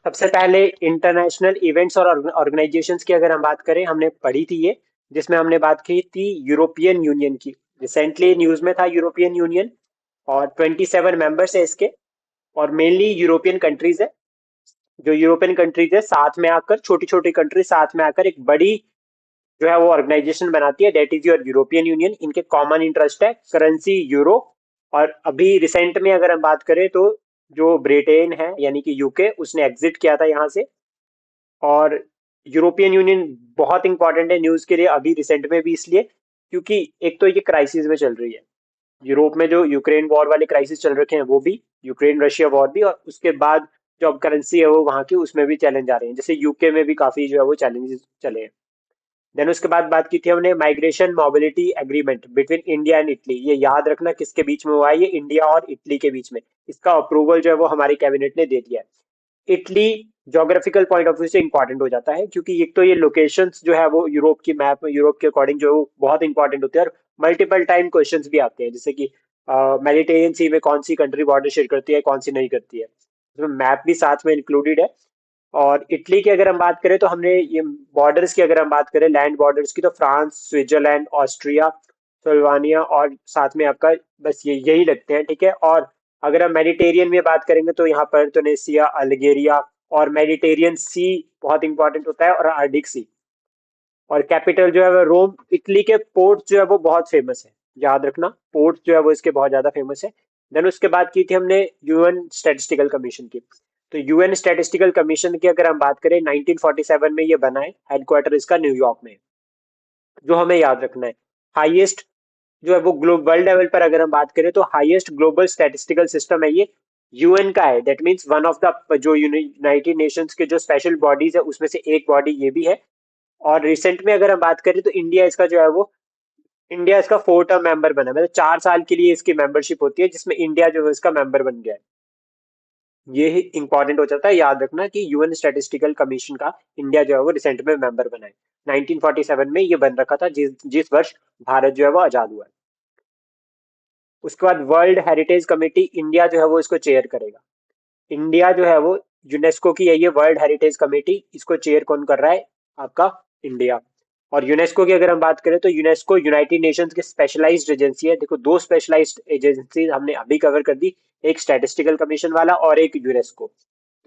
सबसे पहले international events और ऑर्गेनाइजेशंस की अगर हम बात करें, हमने पढ़ी थी ये, जिसमें हमने बात की थी यूरोपियन यूनियन की। रिसेंटली न्यूज में था यूरोपियन यूनियन, और 27 मेंबर्स है इसके, और मेनली यूरोपियन कंट्रीज है। जो यूरोपियन कंट्रीज है साथ में आकर, छोटी छोटी कंट्री साथ में आकर एक बड़ी जो है वो ऑर्गेनाइजेशन बनाती है, that is your European union. इनके कॉमन इंटरेस्ट है करेंसी यूरो। और अभी रिसेंट में अगर हम बात करें तो जो ब्रिटेन है यानी कि यूके, उसने एग्जिट किया था यहाँ से। और यूरोपियन यूनियन बहुत इंपॉर्टेंट है न्यूज के लिए अभी रिसेंट में भी, इसलिए क्योंकि एक तो ये क्राइसिस में चल रही है। यूरोप में जो यूक्रेन वॉर वाले क्राइसिस चल रखे हैं वो भी, यूक्रेन रशिया वॉर भी, और उसके बाद जो अब करेंसी है वो वहाँ की, उसमें भी चैलेंज आ रहे हैं। जैसे यूके में भी काफी जो है वो चैलेंजेस चले हैं। देन उसके बाद बात की थी हमने migration mobility agreement between India and Italy. ये याद रखना किसके बीच में हुआ है, ये इंडिया और इटली के बीच में। इसका अप्रूवल जो है वो हमारी कैबिनेट ने दे दिया है। Italy geographical point of view से इंपॉर्टेंट हो जाता है, क्योंकि एक तो ये लोकेशंस जो है वो यूरोप की मैप में, यूरोप के अकॉर्डिंग जो है वो बहुत इंपॉर्टेंट होते हैं, और मल्टीपल टाइम क्वेश्चंस भी आते हैं, जैसे कि मेडिटेरियन सी में कौन सी कंट्री बॉर्डर शेयर करती है, कौन सी नहीं करती है। इसमें मैप भी साथ में इंक्लूडेड है। और इटली की अगर हम बात करें तो हमने ये बॉर्डर्स की अगर हम बात करें, लैंड बॉर्डर्स की, तो फ्रांस, स्विट्जरलैंड, ऑस्ट्रिया, स्लोवानिया, और साथ में आपका बस ये यही लगते हैं, ठीक है। और अगर हम मेडिटेरियन में बात करेंगे तो यहाँ पर तुनिसिया, अल्जीरिया, और मेडिटेरियन सी बहुत इंपॉर्टेंट होता है, और आर्डिक सी। और कैपिटल जो है वो रोम। इटली के पोर्ट जो है वो बहुत फेमस है, याद रखना, पोर्ट जो है वो इसके बहुत ज्यादा फेमस है। देन उसके बाद की थी हमने यूएन स्टैटिस्टिकल कमीशन की। तो यूएन स्टैटिस्टिकल कमीशन की अगर हम बात करें, 1947 में ये बना है, हेडक्वार्टर इसका न्यूयॉर्क में है। जो हमें याद रखना है, हाईएस्ट जो है वो ग्लोब वर्ल्ड लेवल पर अगर हम बात करें तो हाईएस्ट ग्लोबल स्टैटिस्टिकल सिस्टम है ये, यूएन का है। That means one of the जो यूनाइटेड नेशंस के जो स्पेशल बॉडीज है उसमें से एक बॉडी ये भी है। और रिसेंट में अगर हम बात करें तो इंडिया इसका जो है वो, इंडिया इसका 4 टर्म मेंबर बना है, मतलब 4 साल के लिए इसकी मेंबरशिप होती है, जिसमें इंडिया जो है इसका मेंबर बन गया है। ये इंपॉर्टेंट हो जाता है, याद रखना कि यूएन स्टैटिस्टिकल कमीशन का इंडिया जो है वो रिसेंट में मेंबर बना है। 1947 में ये बन रखा था, जिस जिस वर्ष भारत जो है वो आजाद हुआ है। उसके बाद वर्ल्ड हेरिटेज कमेटी, इंडिया जो है वो इसको चेयर करेगा। इंडिया जो है वो यूनेस्को की है ये वर्ल्ड हेरिटेज कमेटी, इसको चेयर कौन कर रहा है, आपका इंडिया। और यूनेस्को की अगर हम बात करें तो यूनेस्को यूनाइटेड नेशंस की स्पेशलाइज्ड एजेंसी है। देखो, दो स्पेशलाइज्ड एजेंसी हमने अभी कवर कर दी, एक स्टैटिस्टिकल कमीशन वाला और एक यूनेस्को।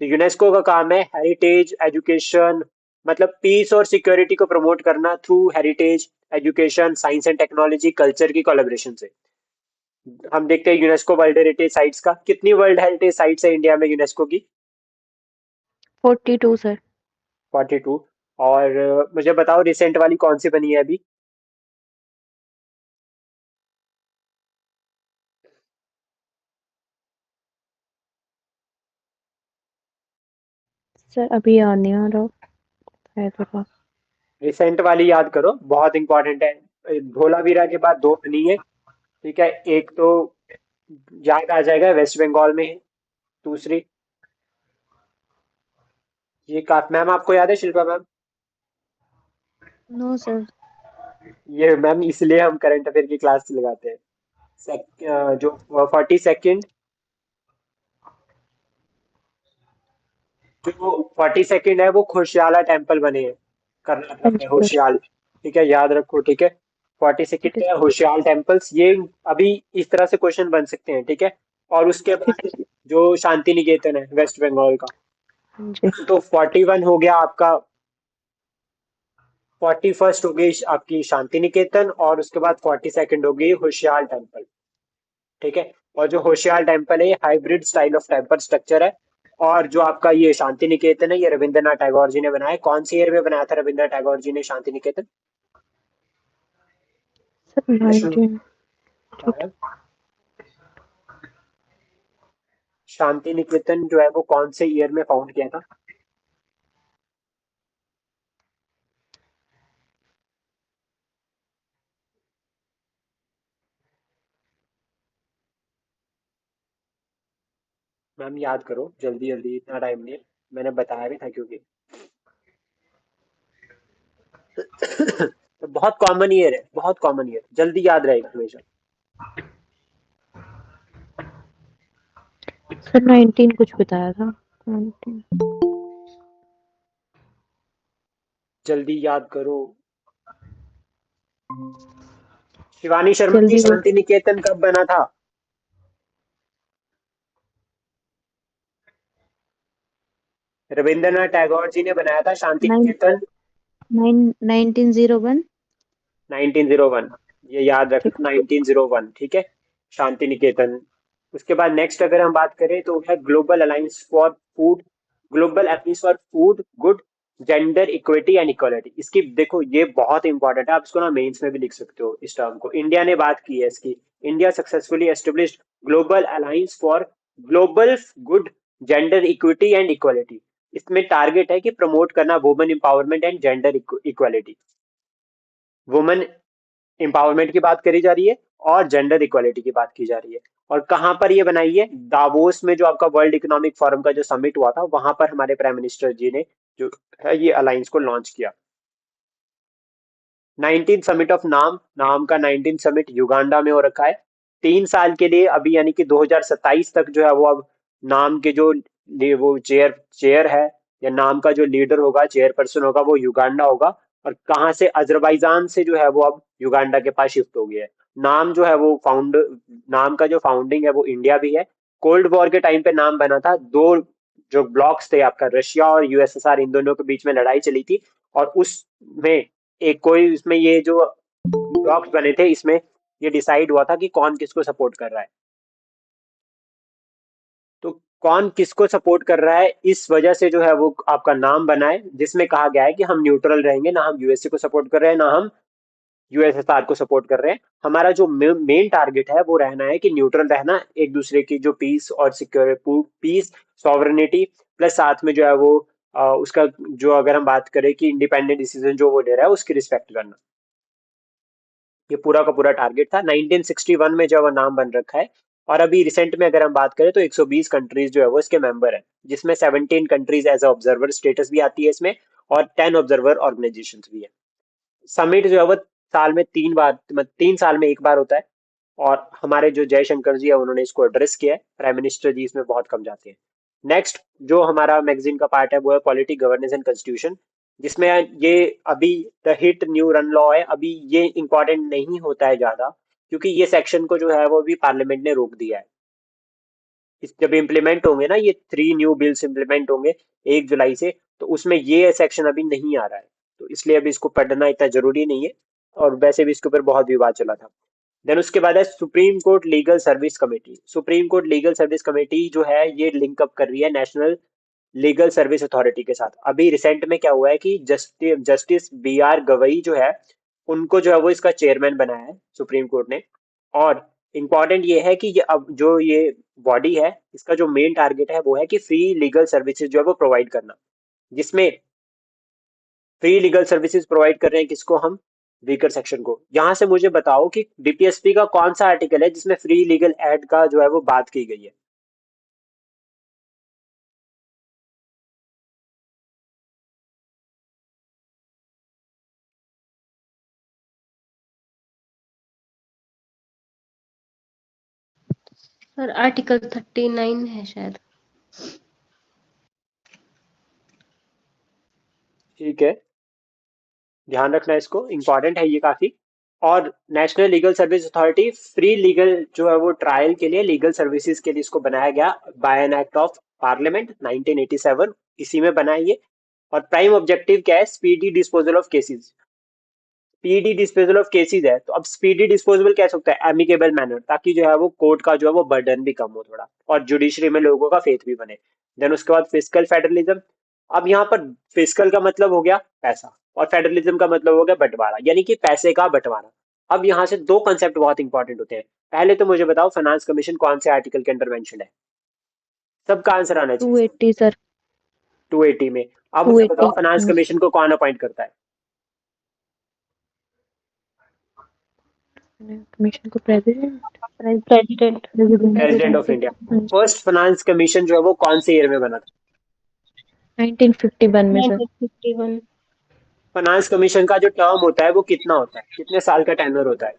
तो यूनेस्को का काम है हेरिटेज एजुकेशन, मतलब पीस और सिक्योरिटी को प्रमोट करना through heritage education, science and technology, culture की कोलैबोरेशन से। हम देखते हैं यूनेस्को वर्ल्ड हेरिटेज साइट्स का, कितनी वर्ल्ड हेरिटेज साइट्स है इंडिया में यूनेस्को की? 42 सर। 42। और मुझे बताओ रिसेंट वाली कौन सी बनी है अभी? सर अभी याद नहीं आ रहा है थोड़ा। रिसेंट वाली याद करो, बहुत इंपॉर्टेंट है। धोलावीरा के बाद दो बनी है, ठीक है। एक तो याद आ जाएगा, वेस्ट बंगाल में है। दूसरी, ये का मैम आपको याद है, शिल्पा मैम? No sir. ये मैम इसलिए हम करंट अफेयर की क्लास लगाते हैं। जो 42nd, जो 42nd है वो खुशहाला टेम्पल बने हैं, हाँ कर्नाटक में, जी सर। होशियाल। ठीक है, याद रखो, ठीक है। 42nd ठीक है है सर। होशियाल टेम्पल्स, ये अभी इस तरह से क्वेश्चन बन सकते हैं, ठीक है। और उसके ठीक बाद है। जो शांति निकेतन है वेस्ट बंगाल का। हाँ जी। तो 41 हो गया आपका, 41st हो गई आपकी शांति निकेतन, और उसके बाद 42nd हो गई होशियाल टेम्पल, ठीक है। और जो होशियार टेम्पल है ये hybrid style of temple structure है। और जो आपका ये शांति निकेतन है, ये रविंद्रनाथ टैगोर जी ने बनाया। कौन सी ईयर में बनाया था रविंद्रनाथ टैगोर जी ने शांति निकेतन? Sir national, 19। हाँ मैम। शांति निकेतन जो है वो कौन से ईयर में फाउंड किया था? मैम याद करो जल्दी जल्दी, इतना टाइम नहीं है, मैंने बताया भी था क्योंकि तो बहुत कॉमन ईयर है, बहुत कॉमन ईयर, जल्दी याद रहेगा हमेशा। सर 19 कुछ बताया था। 19। जल्दी याद करो। शिवानी शर्मा जी, जल्दी बोल। शांति निकेतन कब बना था? रविंद्रनाथ टैगोर जी ने बनाया था शांति नाइन निकेतन। 1901। 1901। ये याद ठीक। रखना, 1901, ठीक है। शांति निकेतन। उसके बाद नेक्स्ट अगर हम बात करें तो है global alliance for food, global alliance for food good gender equity and equality. इसकी देखो ये बहुत इंपॉर्टेंट है, आप इसको ना मेंस में भी लिख सकते हो इस टर्म को। इंडिया ने बात की है इसकी। India successfully established global alliance for global good gender equity and equality. इसमें टारगेट है कि प्रमोट करना women empowerment and gender equality. Women empowerment की बात करी जा रही है और जेंडर इक्वालिटी की बात की जा रही है। और कहां पर ये बनाई है? दावोस में, जो आपका वर्ल्ड इकोनॉमिक फोरम का जो समिट हुआ था, वहां पर हमारे प्राइम मिनिस्टर जी ने जो है ये अलायंस को लॉन्च किया। 19 समिट ऑफ नाम, नाम का 19 समिट युगांडा में हो रखा है। 3 साल के लिए अभी, यानी कि 2027 तक जो है वो अब नाम के जो वो चेयर चेयर है, या नाम का जो लीडर होगा, चेयरपर्सन होगा, वो युगांडा होगा। और कहाँ से? अजरबैजान से जो है वो अब युगांडा के पास शिफ्ट हो गया है। नाम जो है वो नाम का जो फाउंडिंग है वो इंडिया भी है। कोल्ड वॉर के टाइम पे नाम बना था। दो जो ब्लॉक्स थे आपका, रशिया और यूएसएसआर, इन दोनों के बीच में लड़ाई चली थी। और उसमें एक कोई इसमें ये जो ब्लॉक्स बने थे, इसमें ये डिसाइड हुआ था कि कौन किसको सपोर्ट कर रहा है। तो कौन किसको सपोर्ट कर रहा है, इस वजह से जो है वो आपका नाम बना है, जिसमें कहा गया है कि हम न्यूट्रल रहेंगे, ना हम यूएसए को सपोर्ट कर रहे हैं, ना हम यूएसएसआर को सपोर्ट कर रहे हैं। हमारा जो मेन टारगेट है वो रहना है कि न्यूट्रल रहना, एक दूसरे की जो पीस और सिक्योरिटी, पीस, सॉवरेनिटी, प्लस साथ में जो है वो उसका जो, अगर हम बात करें कि इंडिपेंडेंट डिसीजन जो वो ले रहा है उसकी रिस्पेक्ट करना। ये पूरा का पूरा टारगेट था 1961 में, जब नाम बन रखा है। और अभी रिसेंट में अगर हम बात करें तो 120 कंट्रीज जो है वो इसके मेंबर है, जिसमें 17 कंट्रीज एज ऑब्जर्वर स्टेटस भी आती है इसमें, और 10 ऑब्जर्वर ऑर्गेनाइजेशन भी है। समिट जो है वो साल में 3 बार, मतलब 3 साल में एक बार होता है। और हमारे जो जयशंकर जी है उन्होंने इसको एड्रेस किया है। प्राइम मिनिस्टर जी इसमें बहुत कम जाते हैं। नेक्स्ट जो हमारा मैगजीन का पार्ट है वो है पॉलिटी, गवर्नेंस एंड कॉन्स्टिट्यूशन, जिसमें ये अभी the hit new run law है। अभी ये इंपॉर्टेंट नहीं होता है ज्यादा, क्योंकि ये सेक्शन को जो है वो भी पार्लियामेंट ने रोक दिया है। जब इम्प्लीमेंट होंगे ना, ये 3 न्यू बिल्स इम्प्लीमेंट होंगे 1 जुलाई से, तो उसमें ये सेक्शन अभी नहीं आ रहा है। तो इसलिए अभी इसको पढ़ना इतना जरूरी नहीं है। और वैसे भी इसके ऊपर बहुत विवाद चला था। देन उसके बाद है supreme court legal service committee. Supreme court legal service committee जो है ये लिंक अप कर रही है नेशनल लीगल सर्विस अथॉरिटी के साथ। अभी रिसेंट में क्या हुआ है कि जस्टिस बी आर गवई जो है, उनको जो है वो इसका चेयरमैन बनाया है सुप्रीम कोर्ट ने। और इम्पॉर्टेंट ये है कि ये अब जो ये बॉडी है, इसका जो मेन टारगेट है वो है कि फ्री लीगल सर्विसेज जो है वो प्रोवाइड करना। जिसमें फ्री लीगल सर्विसेज प्रोवाइड कर रहे हैं किसको? हम वीकर सेक्शन को। यहां से मुझे बताओ कि डीपीएसपी का कौन सा आर्टिकल है जिसमें फ्री लीगल एड का जो है वो बात की गई है? सर आर्टिकल 39 है शायद। ठीक है, ध्यान रखना इसको, इंपॉर्टेंट है ये काफी। और national legal service authority free legal जो है वो ट्रायल के लिए, लीगल सर्विसेज के लिए इसको बनाया गया by an act of parliament 1987, इसी में बना है ये। और प्राइम ऑब्जेक्टिव क्या है? Speedy disposal of cases. Speedy disposal of cases है, तो अब स्पीडी डिस्पोजेबल कैसे होता है? एमिकेबल मैनर, ताकि जो है वो कोर्ट का जो है वो बर्डन भी कम हो थोड़ा, और जुडिशरी में लोगों का फेथ भी बने। देन उसके बाद फिजिकल फेडरलिज्म। अब यहाँ पर फिजिकल का मतलब हो गया पैसा, और फेडरलिज्म का मतलब हो गया बंटवारा, यानी कि पैसे का बंटवारा। अब यहाँ से दो कंसेप्ट बहुत इंपॉर्टेंट होते हैं। पहले तो मुझे बताओ, फाइनेंस कमीशन कौन से आर्टिकल के अंडर मेंशन है? सबका आंसर आना चाहिए इसमें। 280 सर। 280 में। अब टू मुझे एट्टी बताओ, फाइनेंस कमीशन को कौन अपॉइंट करता है? कमीशन को president. President. President of India. First finance commission जो है वो कौन से ईयर में बना था? 1951 में सर। 1951। फाइनेंस कमीशन का जो टर्म होता है वो कितना होता है? कितने साल का टेन्योर होता है?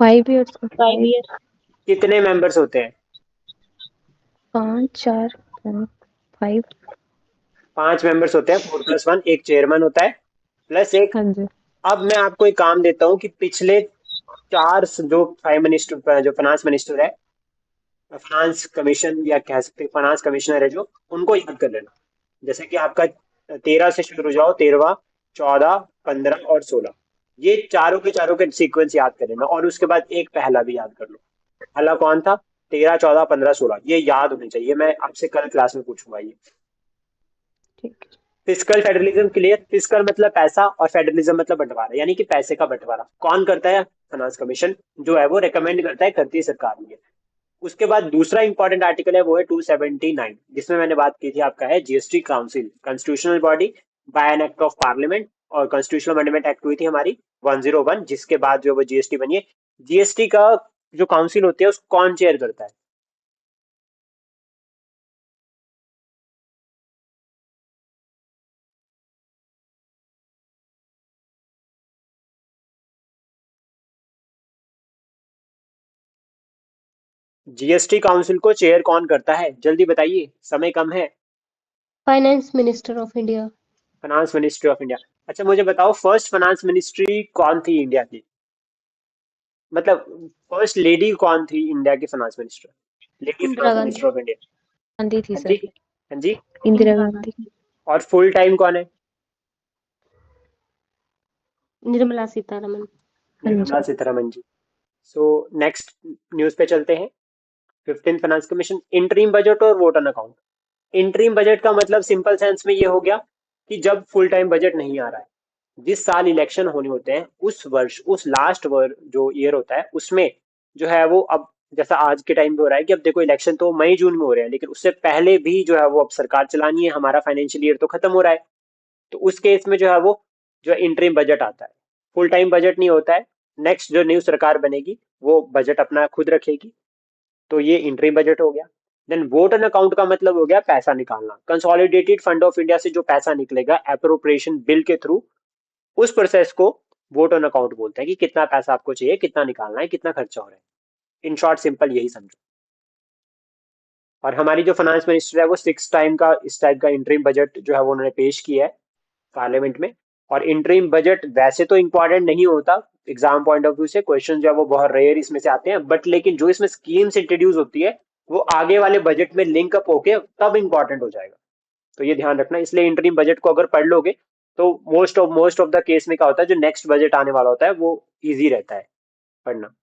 5 इयर्स का। 5 ईयर। कितने मेंबर्स होते हैं? 5 4 5। 5 मेंबर्स होते हैं, 4+1, एक चेयरमैन होता है प्लस एक। हाँ जी। अब मैं आपको एक काम देता हूँ कि पिछले चार जो प्राइम मिनिस्टर, जो फाइनेंस मिनिस्टर है, फाइनेंस कमीशन या कह सकते हैं फाइनेंस कमिश्नर है जो, उनको याद कर लेना। जैसे कि आपका 13 से शुरू हो जाओ, 13, 14, 15 और 16, ये चारों के चारों के सीक्वेंस याद कर लेना, और उसके बाद एक पहला भी याद कर लो। पहला कौन था? 13, 14, 15, 16, ये याद होने चाहिए, मैं आपसे कल क्लास में पूछूंगा ये। ठीक है। Physical federalism clear? फिजिकल मतलब पैसा, और फेडरलिज्म मतलब बंटवारा, यानी कि पैसे का बंटवारा कौन करता है? फाइनेंस कमीशन जो है वो रेकमेंड करता है, करती है सरकार ये। उसके बाद दूसरा इंपॉर्टेंट आर्टिकल है, वो है 279, जिसमें मैंने बात की थी, आपका है GST council, constitutional body by an act of parliament, और कॉन्स्टिट्यूशनल अमेंडमेंट एक्ट हुई थी हमारी 101, जिसके बाद जो वो जीएसटी बनी है। जीएसटी का जो काउंसिल होती है उसको कौन चेयर करता है? जीएसटी काउंसिल को चेयर कौन करता है, जल्दी बताइए, समय कम है। Finance minister of India. Finance ministry of India. अच्छा मुझे बताओ, फर्स्ट फाइनेंस मिनिस्ट्री कौन थी इंडिया की? मतलब फर्स्ट लेडी कौन थी इंडिया की finance minister, lady Indira finance Gandhi. Minister of India? Gandhi थी हाँ जी, सर। हाँ जी। इंदिरा इंदिरा गांधी। गांधी। और फुल टाइम कौन है? निर्मला सीतारमन। हाँ निर्मला जी। सीतारमन जी। सो नेक्स्ट न्यूज पे चलते हैं। 15 फाइनेंस कमीशन, इंटरिम बजट और vote on account. Interim budget का मतलब सिंपल सेंस में ये हो गया कि जब फुल टाइम बजट नहीं आ रहा है, जिस साल इलेक्शन होने होते हैं उस वर्ष, उस लास्ट वर्ष जो ईयर होता है उसमें जो है वो, अब जैसा आज के टाइम पे हो रहा है कि अब देखो इलेक्शन तो मई जून में हो रहे हैं, लेकिन उससे पहले भी जो है वो अब सरकार चलानी है, हमारा फाइनेंशियल ईयर तो खत्म हो रहा है। तो उस केस में जो है वो जो इंटरिम बजट आता है, फुल टाइम बजट नहीं होता है। नेक्स्ट जो न्यू सरकार बनेगी वो बजट अपना खुद रखेगी, तो ये इंटरिम बजट हो गया। देन वोट ऑन अकाउंट का मतलब हो गया पैसा निकालना, कंसोलिडेटेड फंड ऑफ इंडिया से जो पैसा निकलेगा अप्रोप्रिएशन बिल के थ्रू, उस प्रोसेस को वोट ऑन अकाउंट बोलते हैं, कि कितना पैसा आपको चाहिए, कितना निकालना है, कितना खर्चा हो रहा है। इन शॉर्ट सिंपल यही समझो। और हमारी जो फाइनेंस मिनिस्टर है वो 6 टाइम का इस टाइप का इंटरिम बजट जो है वो उन्होंने पेश किया है पार्लियामेंट में। और इंटरिम बजट वैसे तो इंपॉर्टेंट नहीं होता, एग्जाम पॉइंट ऑफ व्यू से क्वेश्चन जो है वो बहुत रेयर इसमें से आते हैं, बट लेकिन जो इसमें स्कीम्स इंट्रोड्यूस होती है वो आगे वाले बजट में लिंक अप होके तब इंपॉर्टेंट हो जाएगा। तो ये ध्यान रखना, इसलिए इंटरिम बजट को अगर पढ़ लोगे तो मोस्ट ऑफ द केस में क्या होता है, जो नेक्स्ट बजट आने वाला होता है वो इजी रहता है पढ़ना।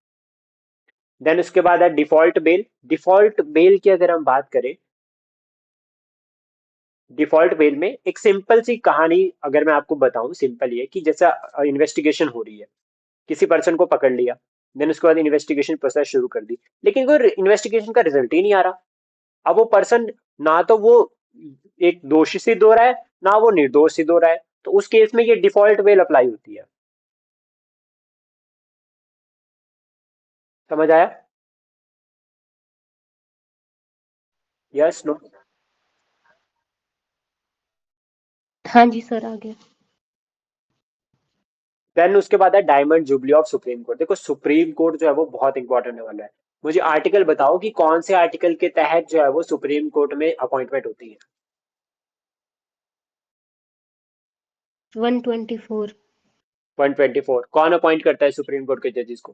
देन उसके बाद है डिफॉल्ट बेल। डिफॉल्ट बेल की अगर हम बात करें, डिफॉल्ट बेल में एक सिंपल सी कहानी अगर मैं आपको बताऊं, सिंपल ये कि जैसा इन्वेस्टिगेशन हो रही है, किसी पर्सन को पकड़ लिया, देन उसके बाद इन्वेस्टिगेशन प्रोसेस शुरू कर दी, लेकिन कोई इन्वेस्टिगेशन का रिजल्ट ही नहीं आ रहा। अब वो पर्सन ना तो वो एक दोषी सिद्ध हो रहा है, ना वो निर्दोष सिद्ध हो रहा है, तो उस केस में ये डिफॉल्ट बेल अप्लाई होती है। समझ आया? Yes, no? हाँ जी सर, आ गया। देन उसके बाद है diamond jubilee of supreme court. देखो सुप्रीम कोर्ट जो है वो बहुत इंपॉर्टेंट होने वाला है। मुझे आर्टिकल बताओ कि कौन से आर्टिकल के तहत जो है वो सुप्रीम कोर्ट में अपॉइंटमेंट होती है? 124। 124। कौन अपॉइंट करता है सुप्रीम कोर्ट के जजेस को?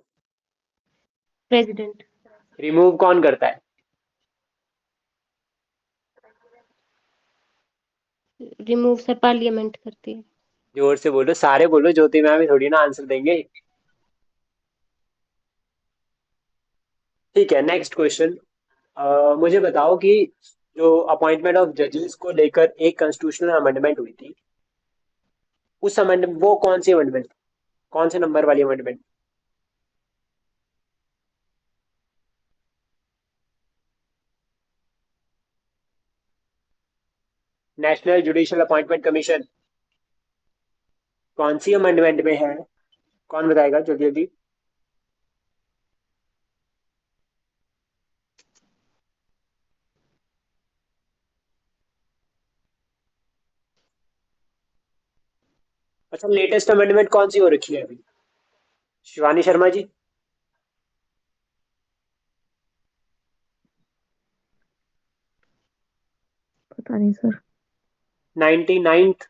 प्रेसिडेंट। रिमूव कौन करता है? रिमूव सर पार्लियामेंट करती है। जोर से बोलो, सारे बोलो, ज्योति मैम ही थोड़ी ना आंसर देंगे। ठीक है, नेक्स्ट क्वेश्चन। मुझे बताओ कि जो अपॉइंटमेंट ऑफ जजेस को लेकर एक कॉन्स्टिट्यूशनल अमेंडमेंट हुई थी, उस अमेंडमेंट वो कौन सी अमेंडमेंट, कौन से नंबर वाली amendment? National judicial appointment commission कौन सी अमेंडमेंट में है? कौन बताएगा जल्दी जल्दी? अच्छा, लेटेस्ट अमेंडमेंट कौन सी हो रखी है अभी? शिवानी शर्मा जी। पता नहीं सर। 99th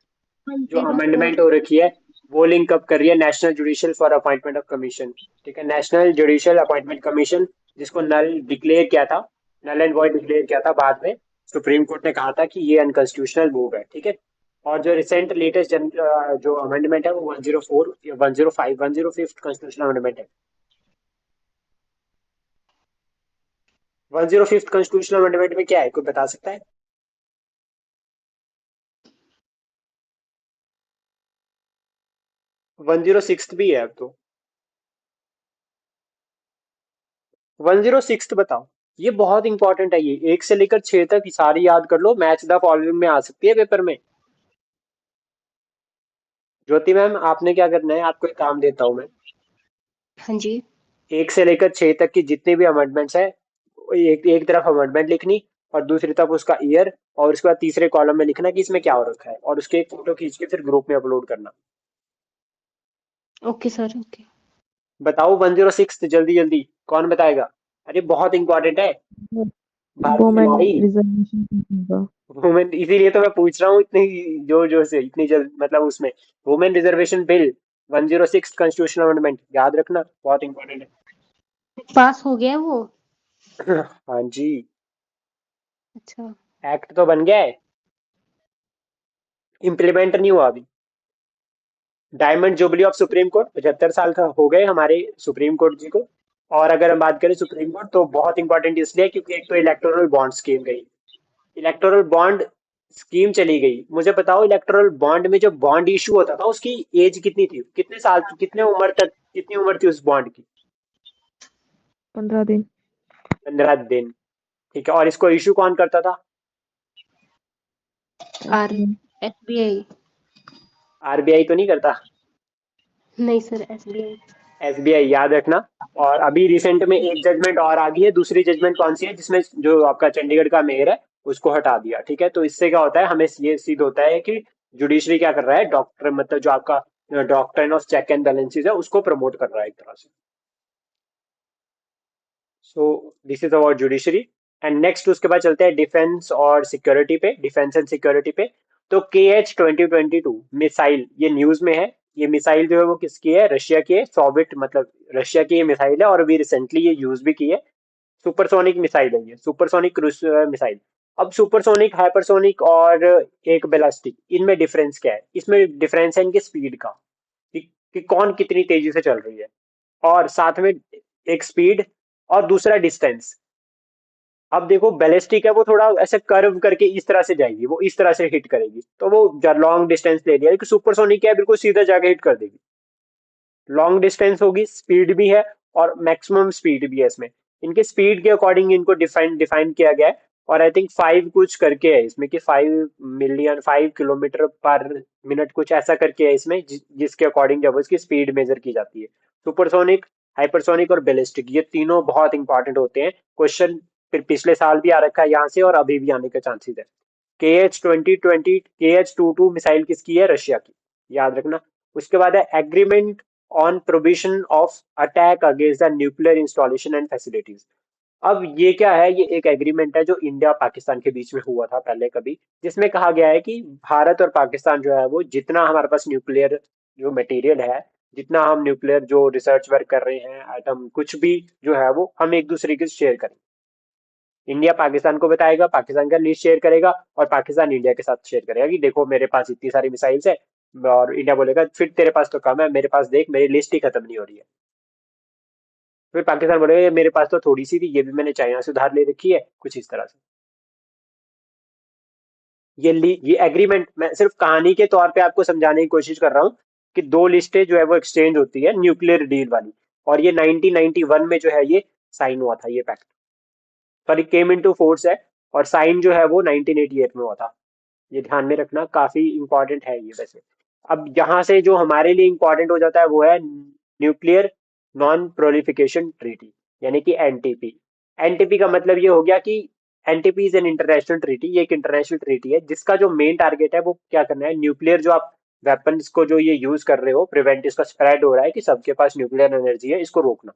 जो अमेंडमेंट हो रखी है वो लिंक अप कर रही है national judicial for appointment of commission. ठीक है, नेशनल जुडिशियल अपॉइंटमेंट कमीशन जिसको नल डिक्लेयर किया था, नल एंड वॉइड डिक्लेयर किया था बाद में, सुप्रीम कोर्ट ने कहा था कि ये अनकॉन्स्टिट्यूशनल मूव है। ठीक है, और जो रिसेंट लेटेस्ट जो अमेंडमेंट है वो 104 105 105th कॉन्स्टिट्यूशनल अमेंडमेंट है। 105th कॉन्स्टिट्यूशनल अमेंडमेंट में क्या है, कोई बता सकता है? 106th भी है अब तो। 106th बताओ। ये बहुत इंपॉर्टेंट है, ये 1 से लेकर 6 तक सारी याद कर लो, मैच द फॉलोइंग में आ सकती है पेपर में। ज्योति मैम, आपने क्या करना है, आपको एक काम देता हूँ मैं। हाँ जी। 1 से लेकर 6 तक की जितने भी अमेंडमेंट्स है, एक एक तरफ अमेंडमेंट लिखनी और दूसरी तरफ उसका ईयर, और उसके बाद तीसरे कॉलम में लिखना कि इसमें क्या हो रखा है, और उसके एक फोटो खींच के फिर ग्रुप में अपलोड करना। Okay sir, okay. बताओ 106, जल्दी जल्दी कौन बताएगा? अरे बहुत इंपॉर्टेंट है, भारतीय वुमेन नारी, रिजर्वेशन होगा। वुमेन, इसीलिए तो मैं पूछ रहा हूँ इतनी जोर जोर से, इतनी जल्द, मतलब उसमें women reservation bill 106 constitutional amendment, याद रखना बहुत इंपॉर्टेंट है। पास हो गया वो? हाँ जी, अच्छा। एक्ट तो बन गया है, इम्प्लीमेंट नहीं हुआ अभी। Diamond jubilee of supreme court, 75 साल का हो गए हमारे सुप्रीम कोर्ट जी को। और अगर हम बात करें सुप्रीम कोर्ट, तो बहुत इंपॉर्टेंट इसलिए क्योंकि एक तो इलेक्टोरल बॉन्ड स्कीम गई, इलेक्टोरल बॉन्ड स्कीम चली गई। मुझे बताओ इलेक्टोरल बॉन्ड में जो बॉन्ड इशू होता था उसकी एज कितनी थी, कितने साल, कितने उम्र तक, कितनी उम्र थी उस बॉन्ड की? 15 दिन। 15 दिन। ठीक है, और इसको इशू कौन करता था? Are SBI. आरबीआई तो नहीं करता, नहीं सर, एसबीआई। एसबीआई, याद रखना। और अभी रिसेंट में एक जजमेंट और आ गई है, दूसरी जजमेंट कौन सी है, जिसमें जो आपका चंडीगढ़ का मेयर है उसको हटा दिया। ठीक है, तो इससे क्या होता है, हमें ये सिद्ध होता है कि जुडिशरी क्या कर रहा है, डॉक्टर, मतलब जो आपका doctrine of check and balances है उसको प्रमोट कर रहा है एक तरह से। So this is about judiciary. And next उसके बाद चलते हैं डिफेंस और सिक्योरिटी पे, डिफेंस एंड सिक्योरिटी पे। तो KH-2022 मिसाइल, ये न्यूज में है। ये मिसाइल जो है वो किसकी है, रशिया की है, सोवियत, मतलब रशिया की ये मिसाइल है, और अभी रिसेंटली ये यूज भी की है। सुपरसोनिक मिसाइल है ये, सुपरसोनिक क्रूज मिसाइल। अब सुपरसोनिक, हाइपरसोनिक और एक बैलिस्टिक, इनमें डिफरेंस क्या है? इसमें डिफरेंस है इनके स्पीड का, कि कौन कितनी तेजी से चल रही है, और साथ में एक स्पीड और दूसरा डिस्टेंस। अब देखो बैलिस्टिक है वो थोड़ा ऐसे कर्व करके इस तरह से जाएगी, वो इस तरह से हिट करेगी, तो वो लॉन्ग डिस्टेंस ले लिया, लेकिन सुपरसोनिक क्या है, बिल्कुल सीधा जाके हिट कर देगी। लॉन्ग डिस्टेंस होगी, स्पीड भी है, और मैक्सिमम स्पीड भी है इसमें। इनके स्पीड के अकॉर्डिंग इनको डिफाइन डिफाइन किया गया है। और आई थिंक 5 कुछ करके है इसमें, कि 5 मिलियन 5 किलोमीटर पर मिनट कुछ ऐसा करके है इसमें, जिसके अकॉर्डिंग जब उसकी स्पीड मेजर की जाती है। सुपरसोनिक, हाइपरसोनिक और बैलिस्टिक, ये तीनों बहुत इंपॉर्टेंट होते हैं। क्वेश्चन फिर पिछले साल भी आ रखा है यहाँ से, और अभी भी आने के चांसेस है। KH-2020 KH-22 मिसाइल किसकी है, रशिया की, याद रखना। उसके बाद है agreement on provision of attack against the nuclear installation and facilities. अब ये क्या है, ये एक एग्रीमेंट है जो इंडिया पाकिस्तान के बीच में हुआ था पहले कभी, जिसमें कहा गया है कि भारत और पाकिस्तान जो है वो, जितना हमारे पास न्यूक्लियर जो मटेरियल है, जितना हम न्यूक्लियर जो रिसर्च वर्क कर रहे हैं, एटम कुछ भी जो है वो हम एक दूसरे के शेयर करें। इंडिया पाकिस्तान को बताएगा, पाकिस्तान का लिस्ट शेयर करेगा, और पाकिस्तान इंडिया के साथ शेयर करेगा कि देखो मेरे पास इतनी सारी मिसाइल्स है। और इंडिया बोलेगा फिर तेरे पास तो कम है, मेरे पास देख, मेरी लिस्ट ही खत्म नहीं हो रही है। फिर पाकिस्तान बोलेगा ये मेरे पास तो थोड़ी सी थी, ये भी मैंने चाइना से उधार ले रखी है, कुछ इस तरह से। ये एग्रीमेंट मैं सिर्फ कहानी के तौर पे आपको समझाने की कोशिश कर रहा हूँ, कि दो लिस्टें जो है वो एक्सचेंज होती है न्यूक्लियर डील वाली। और ये 1991 में जो है ये साइन हुआ था ये pact, sorry came into force है। और साइन जो है वो 1988 में हुआ था। ये ध्यान में रखना, काफी इंपॉर्टेंट है ये वैसे। अब यहाँ से जो हमारे लिए इंपॉर्टेंट हो जाता है वो है न्यूक्लियर नॉन प्रोलिफिकेशन ट्रीटी, यानी कि एनटीपी। एनटीपी का मतलब ये हो गया कि NTP is an international treaty, ये एक इंटरनेशनल ट्रीटी है जिसका जो मेन टारगेट है वो क्या करना है, न्यूक्लियर जो आप वेपन्स को जो ये यूज कर रहे हो, प्रिवेंट इसका स्प्रेड हो रहा है, कि सबके पास न्यूक्लियर एनर्जी है, इसको रोकना।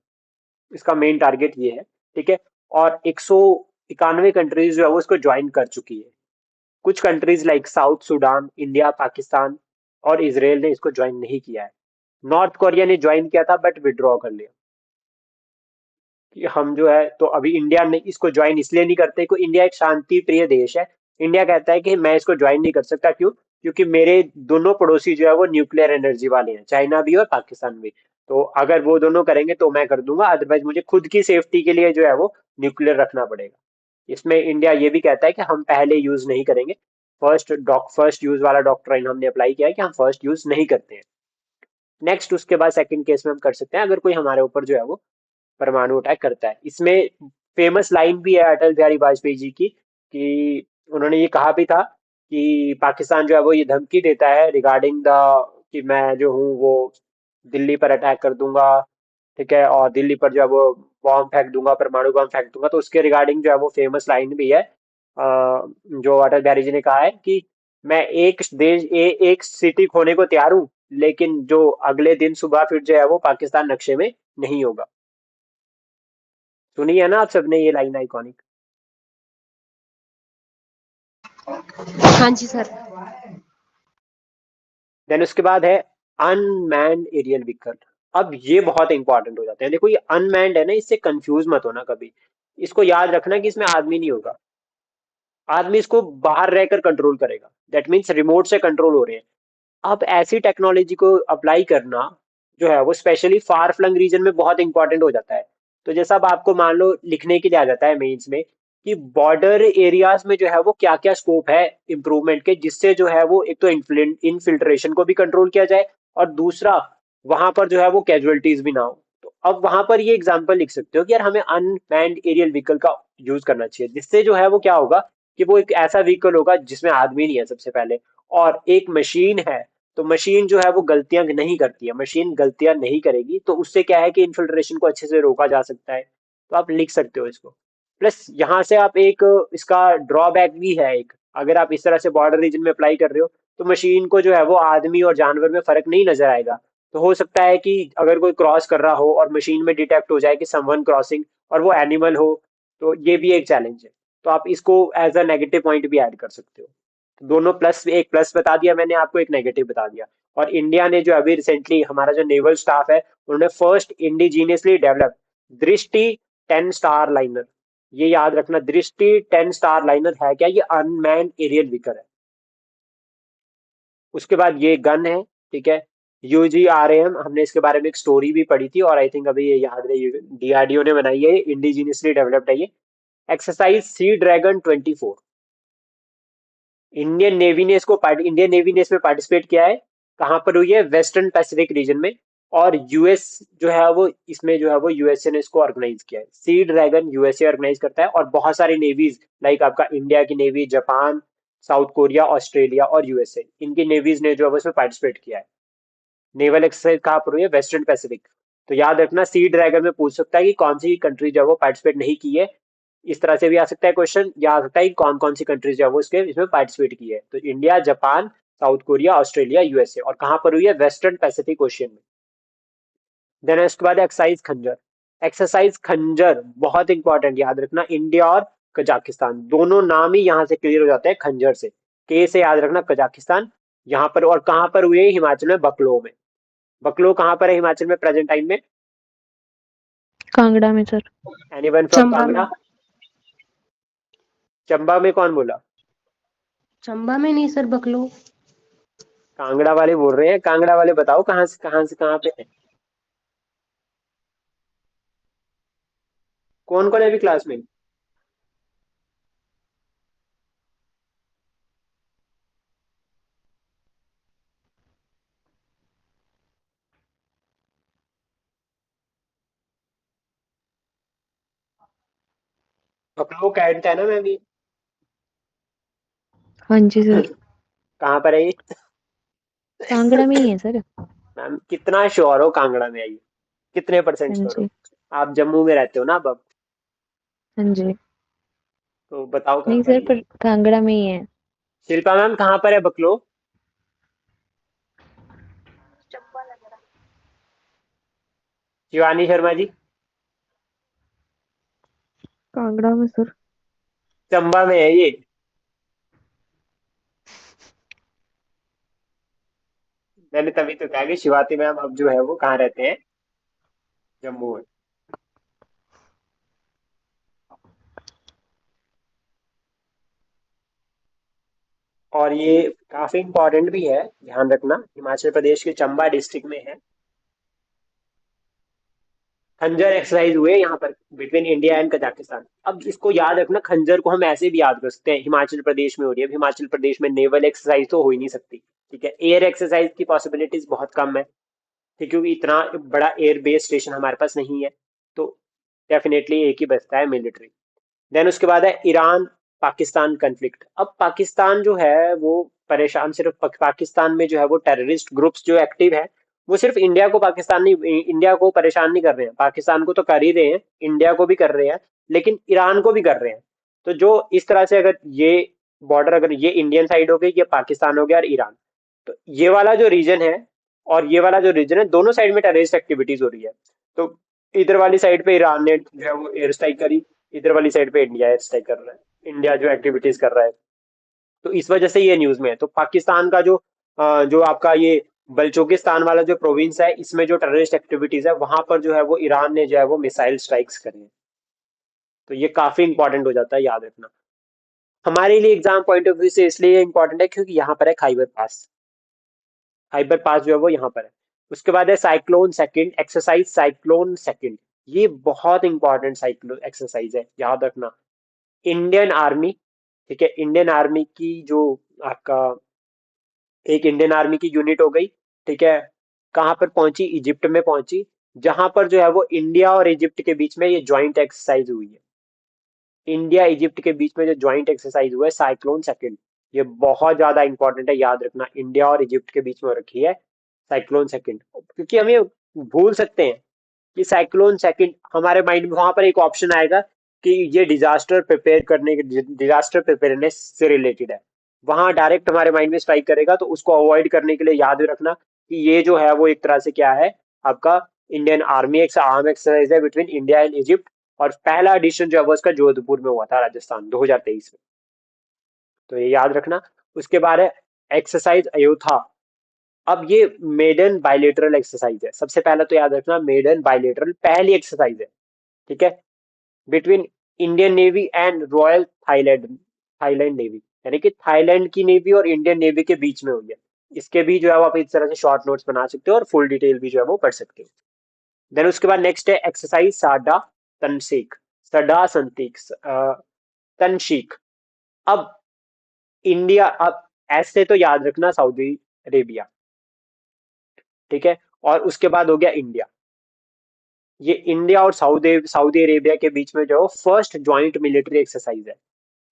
इसका मेन टारगेट ये है। ठीक है, और 191 कंट्रीज जो है वो इसको ज्वाइन कर चुकी है। कुछ countries like south Sudan, India, Pakistan और इसराइल ने इसको ज्वाइन नहीं किया है। नॉर्थ कोरिया ने ज्वाइन किया था बट विड्रॉ कर लिया कि हम जो है, तो अभी इंडिया ने इसको ज्वाइन इसलिए नहीं करते कि इंडिया एक शांति प्रिय देश है। इंडिया कहता है कि मैं इसको ज्वाइन नहीं कर सकता, क्यों? क्योंकि मेरे दोनों पड़ोसी जो है वो न्यूक्लियर एनर्जी वाले हैं, चाइना भी और पाकिस्तान भी। तो अगर वो दोनों करेंगे तो मैं कर दूंगा, अदरवाइज मुझे खुद की सेफ्टी के लिए जो है वो न्यूक्लियर रखना पड़ेगा। इसमें इंडिया ये भी कहता है कि हम पहले यूज नहीं करेंगे। फर्स्ट यूज वाला डॉक्ट्राइन हमने अप्लाई किया है कि हम फर्स्ट यूज नहीं करते हैं। नेक्स्ट उसके बाद सेकंड केस में हम कर सकते हैं, अगर कोई हमारे ऊपर जो है वो परमाणु अटैक करता है। इसमें फेमस लाइन भी है अटल बिहारी वाजपेयी जी की, कि उन्होंने ये कहा भी था कि पाकिस्तान जो है वो ये धमकी देता है रिगार्डिंग द, कि मैं जो हूँ वो दिल्ली पर अटैक कर दूंगा, ठीक है, और दिल्ली पर जो है वो बॉम्ब फेंक दूंगा, परमाणु बॉम्ब फेंक दूंगा। तो उसके रिगार्डिंग जो है वो फेमस लाइन भी है, जो अटल बिहारी जी ने कहा है कि मैं एक देश एक सिटी खोने को तैयार हूँ, लेकिन जो अगले दिन सुबह फिर जो है वो पाकिस्तान नक्शे में नहीं होगा। सुनी है ना आप सबने ये लाइन आइकॉनिक? हाँ जी सर। देन उसके बाद है अनमैन्ड एरियल व्हीकल। अब ये बहुत इंपॉर्टेंट हो जाते हैं। देखो ये अनमैन्ड है ना, इससे कंफ्यूज मत होना कभी। इसको याद रखना कि इसमें आदमी नहीं होगा, आदमी इसको बाहर रहकर कंट्रोल करेगा, दैट मीन्स रिमोट से कंट्रोल हो रहे हैं। अब ऐसी टेक्नोलॉजी को अप्लाई करना जो है वो स्पेशली फार फ्लंग रीजन में बहुत इंपॉर्टेंट हो जाता है। तो जैसा अब आपको मान लो लिखने के लिए आ जाता है मेंस में कि बॉर्डर एरियाज में जो है वो क्या क्या स्कोप है इंप्रूवमेंट के, जिससे जो है वो एक तो इनफिल्ट्रेशन को भी कंट्रोल किया जाए, और दूसरा वहां पर जो है वो कैजुअलिटीज भी ना हो। तो अब वहां पर ये एग्जांपल लिख सकते हो कि यार हमें अनमैन्ड एरियल व्हीकल का यूज करना चाहिए, जिससे जो है वो क्या होगा कि वो एक ऐसा व्हीकल होगा जिसमें आदमी नहीं है सबसे पहले, और एक मशीन है। तो मशीन जो है वो गलतियां नहीं करती है, मशीन गलतियां नहीं करेगी, तो उससे क्या है कि इन्फिल्ट्रेशन को अच्छे से रोका जा सकता है। तो आप लिख सकते हो इसको। प्लस यहाँ से आप एक इसका ड्रॉबैक भी है एक, अगर आप इस तरह से बॉर्डर रीजन में अप्लाई कर रहे हो तो मशीन को जो है वो आदमी और जानवर में फर्क नहीं नजर आएगा। तो हो सकता है कि अगर कोई क्रॉस कर रहा हो और मशीन में डिटेक्ट हो जाए कि समवन क्रॉसिंग, और वो एनिमल हो, तो ये भी एक चैलेंज है। तो आप इसको एज अ नेगेटिव पॉइंट भी ऐड कर सकते हो। दोनों प्लस, एक प्लस बता दिया मैंने आपको, एक नेगेटिव बता दिया। और इंडिया ने जो अभी रिसेंटली हमारा जो नेवल स्टाफ है, उन्होंने फर्स्ट इंडिजीनियसली डेवलप दृष्टि 10 स्टार लाइनर। ये याद रखना, दृष्टि 10 स्टार लाइनर है क्या? ये अनमैन्ड एरियल व्हीकल है। उसके बाद ये गन है, ठीक है, यूजीआरएम। हमने इसके बारे में एक स्टोरी भी पढ़ी थी, और आई थिंक अभी ये याद रही, डीआरडीओ ने बनाई है, इंडिजीनियसली डेवलप्ड है ये। Exercise sea dragon 24, Indian navy ने इसमें पार्टिसिपेट किया है। कहाँ पर हुई है? वेस्टर्न पैसिफिक रीजन में। और यूएस जो है वो इसमें जो है वो यूएसए ने इसको ऑर्गेनाइज किया है। सी ड्रैगन यूएसए ऑर्गेनाइज करता है, और बहुत सारी नेवीज लाइक आपका इंडिया की navy, Japan, south Korea, Australia और यूएसए, इनकी नेवीज ने जो है वो इसमें पार्टिसिपेट किया है। नेवल एक्सरसाइज कहाँ पर हुई है? Western Pacific. तो याद रखना, सी ड्रैगन में पूछ सकता है कि कौन सी कंट्री जो है वो पार्टिसिपेट नहीं की है। इस तरह से भी आ सकता है क्वेश्चन, या आ सकता है कि कौन कौन सी कंट्रीज जो है वो इसके इसमें पार्टिसिपेट की है। तो India, Japan, south Korea, Australia, USA, और कहाँ पर हुई है? वेस्टर्न पैसिफिक ओशियन में। देन उसके बाद एक्सरसाइज खंजर। एक्सरसाइज खंजर बहुत इंपॉर्टेंट, याद रखना, इंडिया और कजाकिस्तान दोनों नाम ही यहाँ से क्लियर हो जाते हैं खंजर से। के से याद रखना कजाकिस्तान। यहाँ पर, और कहाँ पर हुए? हिमाचल में, बकलो में। बकलो कहाँ पर है हिमाचल में प्रेजेंट टाइम में? कांगड़ा में सर। एनीवन फ्रॉम चंबा में। कांगड़ा? चंबा में कौन बोला? चंबा में नहीं सर, बकलो। कांगड़ा वाले बोल रहे हैं, कांगड़ा वाले बताओ कहाँ से कहाँ पे है? कौन कौन है अभी क्लास में? बकलो कैंट है ना मैम ये? हाँ जी सर। कहाँ पर है ये? कांगड़ा में ही है सर। मैम कितना श्योर हो कांगड़ा में है ये? कितने परसेंट हाँ श्योर हो? जी। आप जम्मू में रहते हो ना अब? हाँ जी। तो बताओ कहाँ नहीं पर सर, है ये? पर कांगड़ा में ही है। शिल्पा मैम कहाँ पर है बकलो? शिवानी शर्मा जी? कांगड़ा में सर। चंबा में है ये। मैंने तभी तो कहा कि शिवाती मैम अब जो है वो कहाँ रहते हैं, जम्मू में। और ये काफी इंपॉर्टेंट भी है, ध्यान रखना, हिमाचल प्रदेश के चंबा डिस्ट्रिक्ट में है। खंजर एक्सरसाइज हुए यहाँ पर बिटवीन इंडिया एंड कजाकिस्तान। अब इसको याद रखना, खंजर को हम ऐसे भी याद कर सकते हैं, हिमाचल प्रदेश में हो रही है। अब हिमाचल प्रदेश में नेवल एक्सरसाइज तो हो ही नहीं सकती, ठीक है, एयर एक्सरसाइज की पॉसिबिलिटीज बहुत कम है, ठीक, क्योंकि इतना बड़ा एयर बेस स्टेशन हमारे पास नहीं है। तो डेफिनेटली एक ही बचता है, मिलिट्री। देन उसके बाद है ईरान पाकिस्तान कन्फ्लिक्ट। अब पाकिस्तान जो है वो परेशान, सिर्फ पाकिस्तान में जो है वो टेररिस्ट ग्रुप्स जो एक्टिव है, वो सिर्फ इंडिया को पाकिस्तान नहीं, इंडिया को परेशान नहीं कर रहे हैं, पाकिस्तान को तो कर ही रहे हैं, इंडिया को भी कर रहे हैं, लेकिन ईरान को भी कर रहे हैं। तो जो इस तरह से अगर ये बॉर्डर, अगर ये इंडियन साइड हो गई, ये पाकिस्तान हो गया और ईरान, तो ये वाला जो रीजन है और ये वाला जो रीजन है, दोनों साइड में टेररिस्ट एक्टिविटीज हो रही है। तो इधर वाली साइड पे ईरान ने जो है वो एयर स्ट्राइक करी, इधर वाली साइड पे इंडिया एयर स्ट्राइक कर रहा है, इंडिया जो एक्टिविटीज कर रहा है। तो इस वजह से ये न्यूज में है। तो पाकिस्तान का जो जो आपका ये बलूचिस्तान वाला जो प्रोविंस है, इसमें जो टेररिस्ट एक्टिविटीज है, वहां पर जो है वो ईरान ने जो है वो मिसाइल स्ट्राइक्स करे हैं। तो ये काफी इंपॉर्टेंट हो जाता है, याद रखना। हमारे लिए एग्जाम पॉइंट ऑफ व्यू से इसलिए इंपॉर्टेंट है क्योंकि यहाँ पर है खाइबर पास। खाइबर पास जो है वो यहाँ पर है। उसके बाद है cyclone second exercise, cyclone second. ये बहुत इंपॉर्टेंट साइक्लोन एक्सरसाइज है, याद रखना। इंडियन आर्मी, ठीक है, इंडियन आर्मी की जो आपका एक इंडियन आर्मी की यूनिट हो गई, ठीक है, कहाँ पर पहुंची, इजिप्ट में पहुंची, जहां पर जो है वो इंडिया और इजिप्ट के बीच में ये ज्वाइंट एक्सरसाइज हुई है। इंडिया इजिप्ट के बीच में जो ज्वाइंट एक्सरसाइज हुआ है, साइक्लोन सेकंड, ये बहुत ज्यादा इंपॉर्टेंट है, याद रखना, इंडिया और इजिप्ट के बीच में हो रखी है साइक्लोन सेकंड। क्योंकि हम ये भूल सकते हैं कि साइक्लोन सेकंड हमारे माइंड में, वहां पर एक ऑप्शन आएगा कि ये डिजास्टर प्रिपेयर करने के, डिजास्टर प्रिपेयरनेस से रिलेटेड है, वहां डायरेक्ट हमारे माइंड में स्ट्राइक करेगा। तो उसको अवॉइड करने के लिए याद रखना कि ये जो है वो एक तरह से क्या है, आपका इंडियन आर्मी एक आर्म एक्सरसाइज है बिटवीन इंडिया एंड इजिप्ट। और पहला एडिशन जो है वो उसका जोधपुर में हुआ था, राजस्थान, 2023 में। तो ये याद रखना। उसके बाद है एक्सरसाइज अयोध्या। अब ये मेडन बायलेटरल एक्सरसाइज है, सबसे पहला तो याद रखना, मेडन बायलेटरल पहली एक्सरसाइज है, ठीक है, between Indian navy and royal Thailand, Thailand navy, यानी कि थाईलैंड की नेवी और इंडियन नेवी के बीच में हुई है। इसके भी जो है वो आप इस तरह से शॉर्ट नोट्स बना सकते हो और फुल डिटेल भी जो है वो पढ़ सकते हो। देन उसके बाद नेक्स्ट है एक्सरसाइज साडा तनसीक, सडा संतीक, तनशीक। अब इंडिया, अब ऐसे तो याद रखना सऊदी अरेबिया, ठीक है, और उसके बाद हो गया इंडिया। ये इंडिया और सऊदी सऊदी अरेबिया के बीच में जो फर्स्ट ज्वाइंट मिलिट्री एक्सरसाइज है,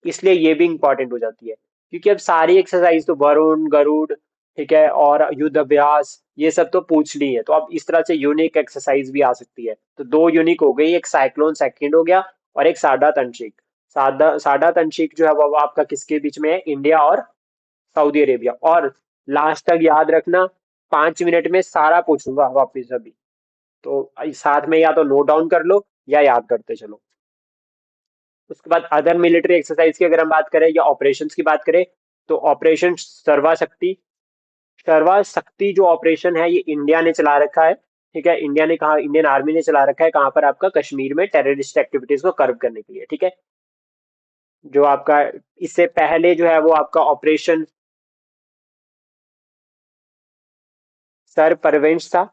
इसलिए ये भी इंपॉर्टेंट हो जाती है। क्योंकि अब सारी एक्सरसाइज तो वरुण, गरुड़, ठीक है, और युद्ध अभ्यास, ये सब तो पूछ ली है। तो अब इस तरह से यूनिक एक्सरसाइज भी आ सकती है। तो दो यूनिक हो गई, एक साइक्लोन सेकंड हो गया और एक साडा तंशिक। साडा तंशिक जो है वो आपका किसके बीच में है, इंडिया और सऊदी अरेबिया। और लास्ट तक याद रखना, 5 मिनट में सारा पूछूंगा वापिस अभी। तो साथ में या तो नोट डाउन कर लो या याद करते चलो। उसके बाद अदर मिलिट्री एक्सरसाइज की अगर हम बात करें या ऑपरेशंस की बात करें, तो ऑपरेशन सर्वा शक्ति, सर्वा शक्ति जो ऑपरेशन है ये इंडिया ने चला रखा है, ठीक है, इंडिया ने कहा, इंडियन आर्मी ने चला रखा है, कहां पर, आपका कश्मीर में, टेररिस्ट एक्टिविटीज को कर्व करने के लिए, ठीक है। जो आपका इससे पहले जो है वो आपका ऑपरेशन सर परवेंश था,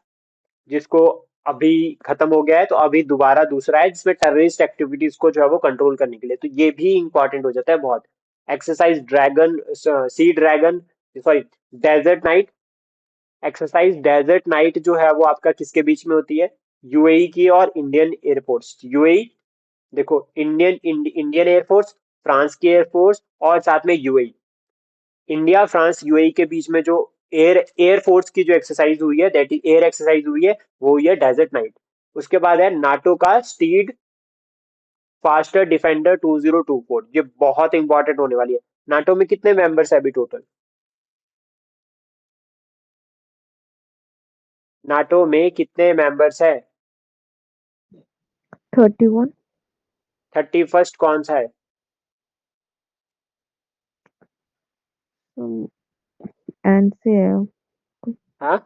जिसको अभी खत्म हो गया है। तो अभी दोबारा दूसरा है जिसमें टेररिस्ट एक्टिविटीज को जो है वो कंट्रोल करने के लिए, तो ये भी इंपॉर्टेंट हो जाता है बहुत। Exercise dragon, sea dragon, sorry, desert knight. Exercise desert knight जो है वो आपका किसके बीच में होती है, यूएई की और इंडियन एयरफोर्स। यूएई, देखो, इंडियन एयरफोर्स, फ्रांस की एयरफोर्स और साथ में यूएई, इंडिया फ्रांस यूएई के बीच में जो एयरफोर्स की जो एक्सरसाइज हुई है, दैट इज एयर एक्सरसाइज हुई है, वो हुई है डेजर्ट नाइट। उसके बाद है नाटो का स्टीड फास्टर डिफेंडर 2024, ये बहुत इंपॉर्टेंट होने वाली है। नाटो में कितने मेंबर्स है अभी टोटल, नाटो में कितने मेंबर्स है, 31। 31st कौन सा है, एंड से है। हाँ,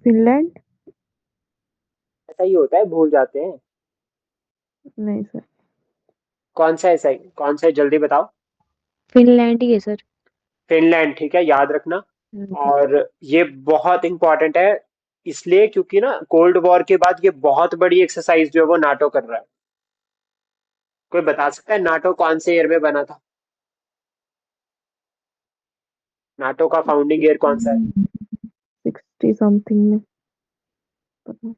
फिनलैंड। ऐसा ही होता है, भूल जाते हैं। नहीं सर। कौन सा ऐसा है, कौन सा है, जल्दी बताओ। फिनलैंड ही है सर। फिनलैंड, ठीक है, याद रखना। हाँ जी। और ये बहुत इंपॉर्टेंट है, इसलिए क्योंकि ना कोल्ड वॉर के बाद ये बहुत बड़ी एक्सरसाइज जो है वो नाटो कर रहा है। कोई बता सकता है नाटो कौन से ईयर में बना था? नाटो का फाउंडिंग ईयर कौन सा है? 60 समथिंग में। पता।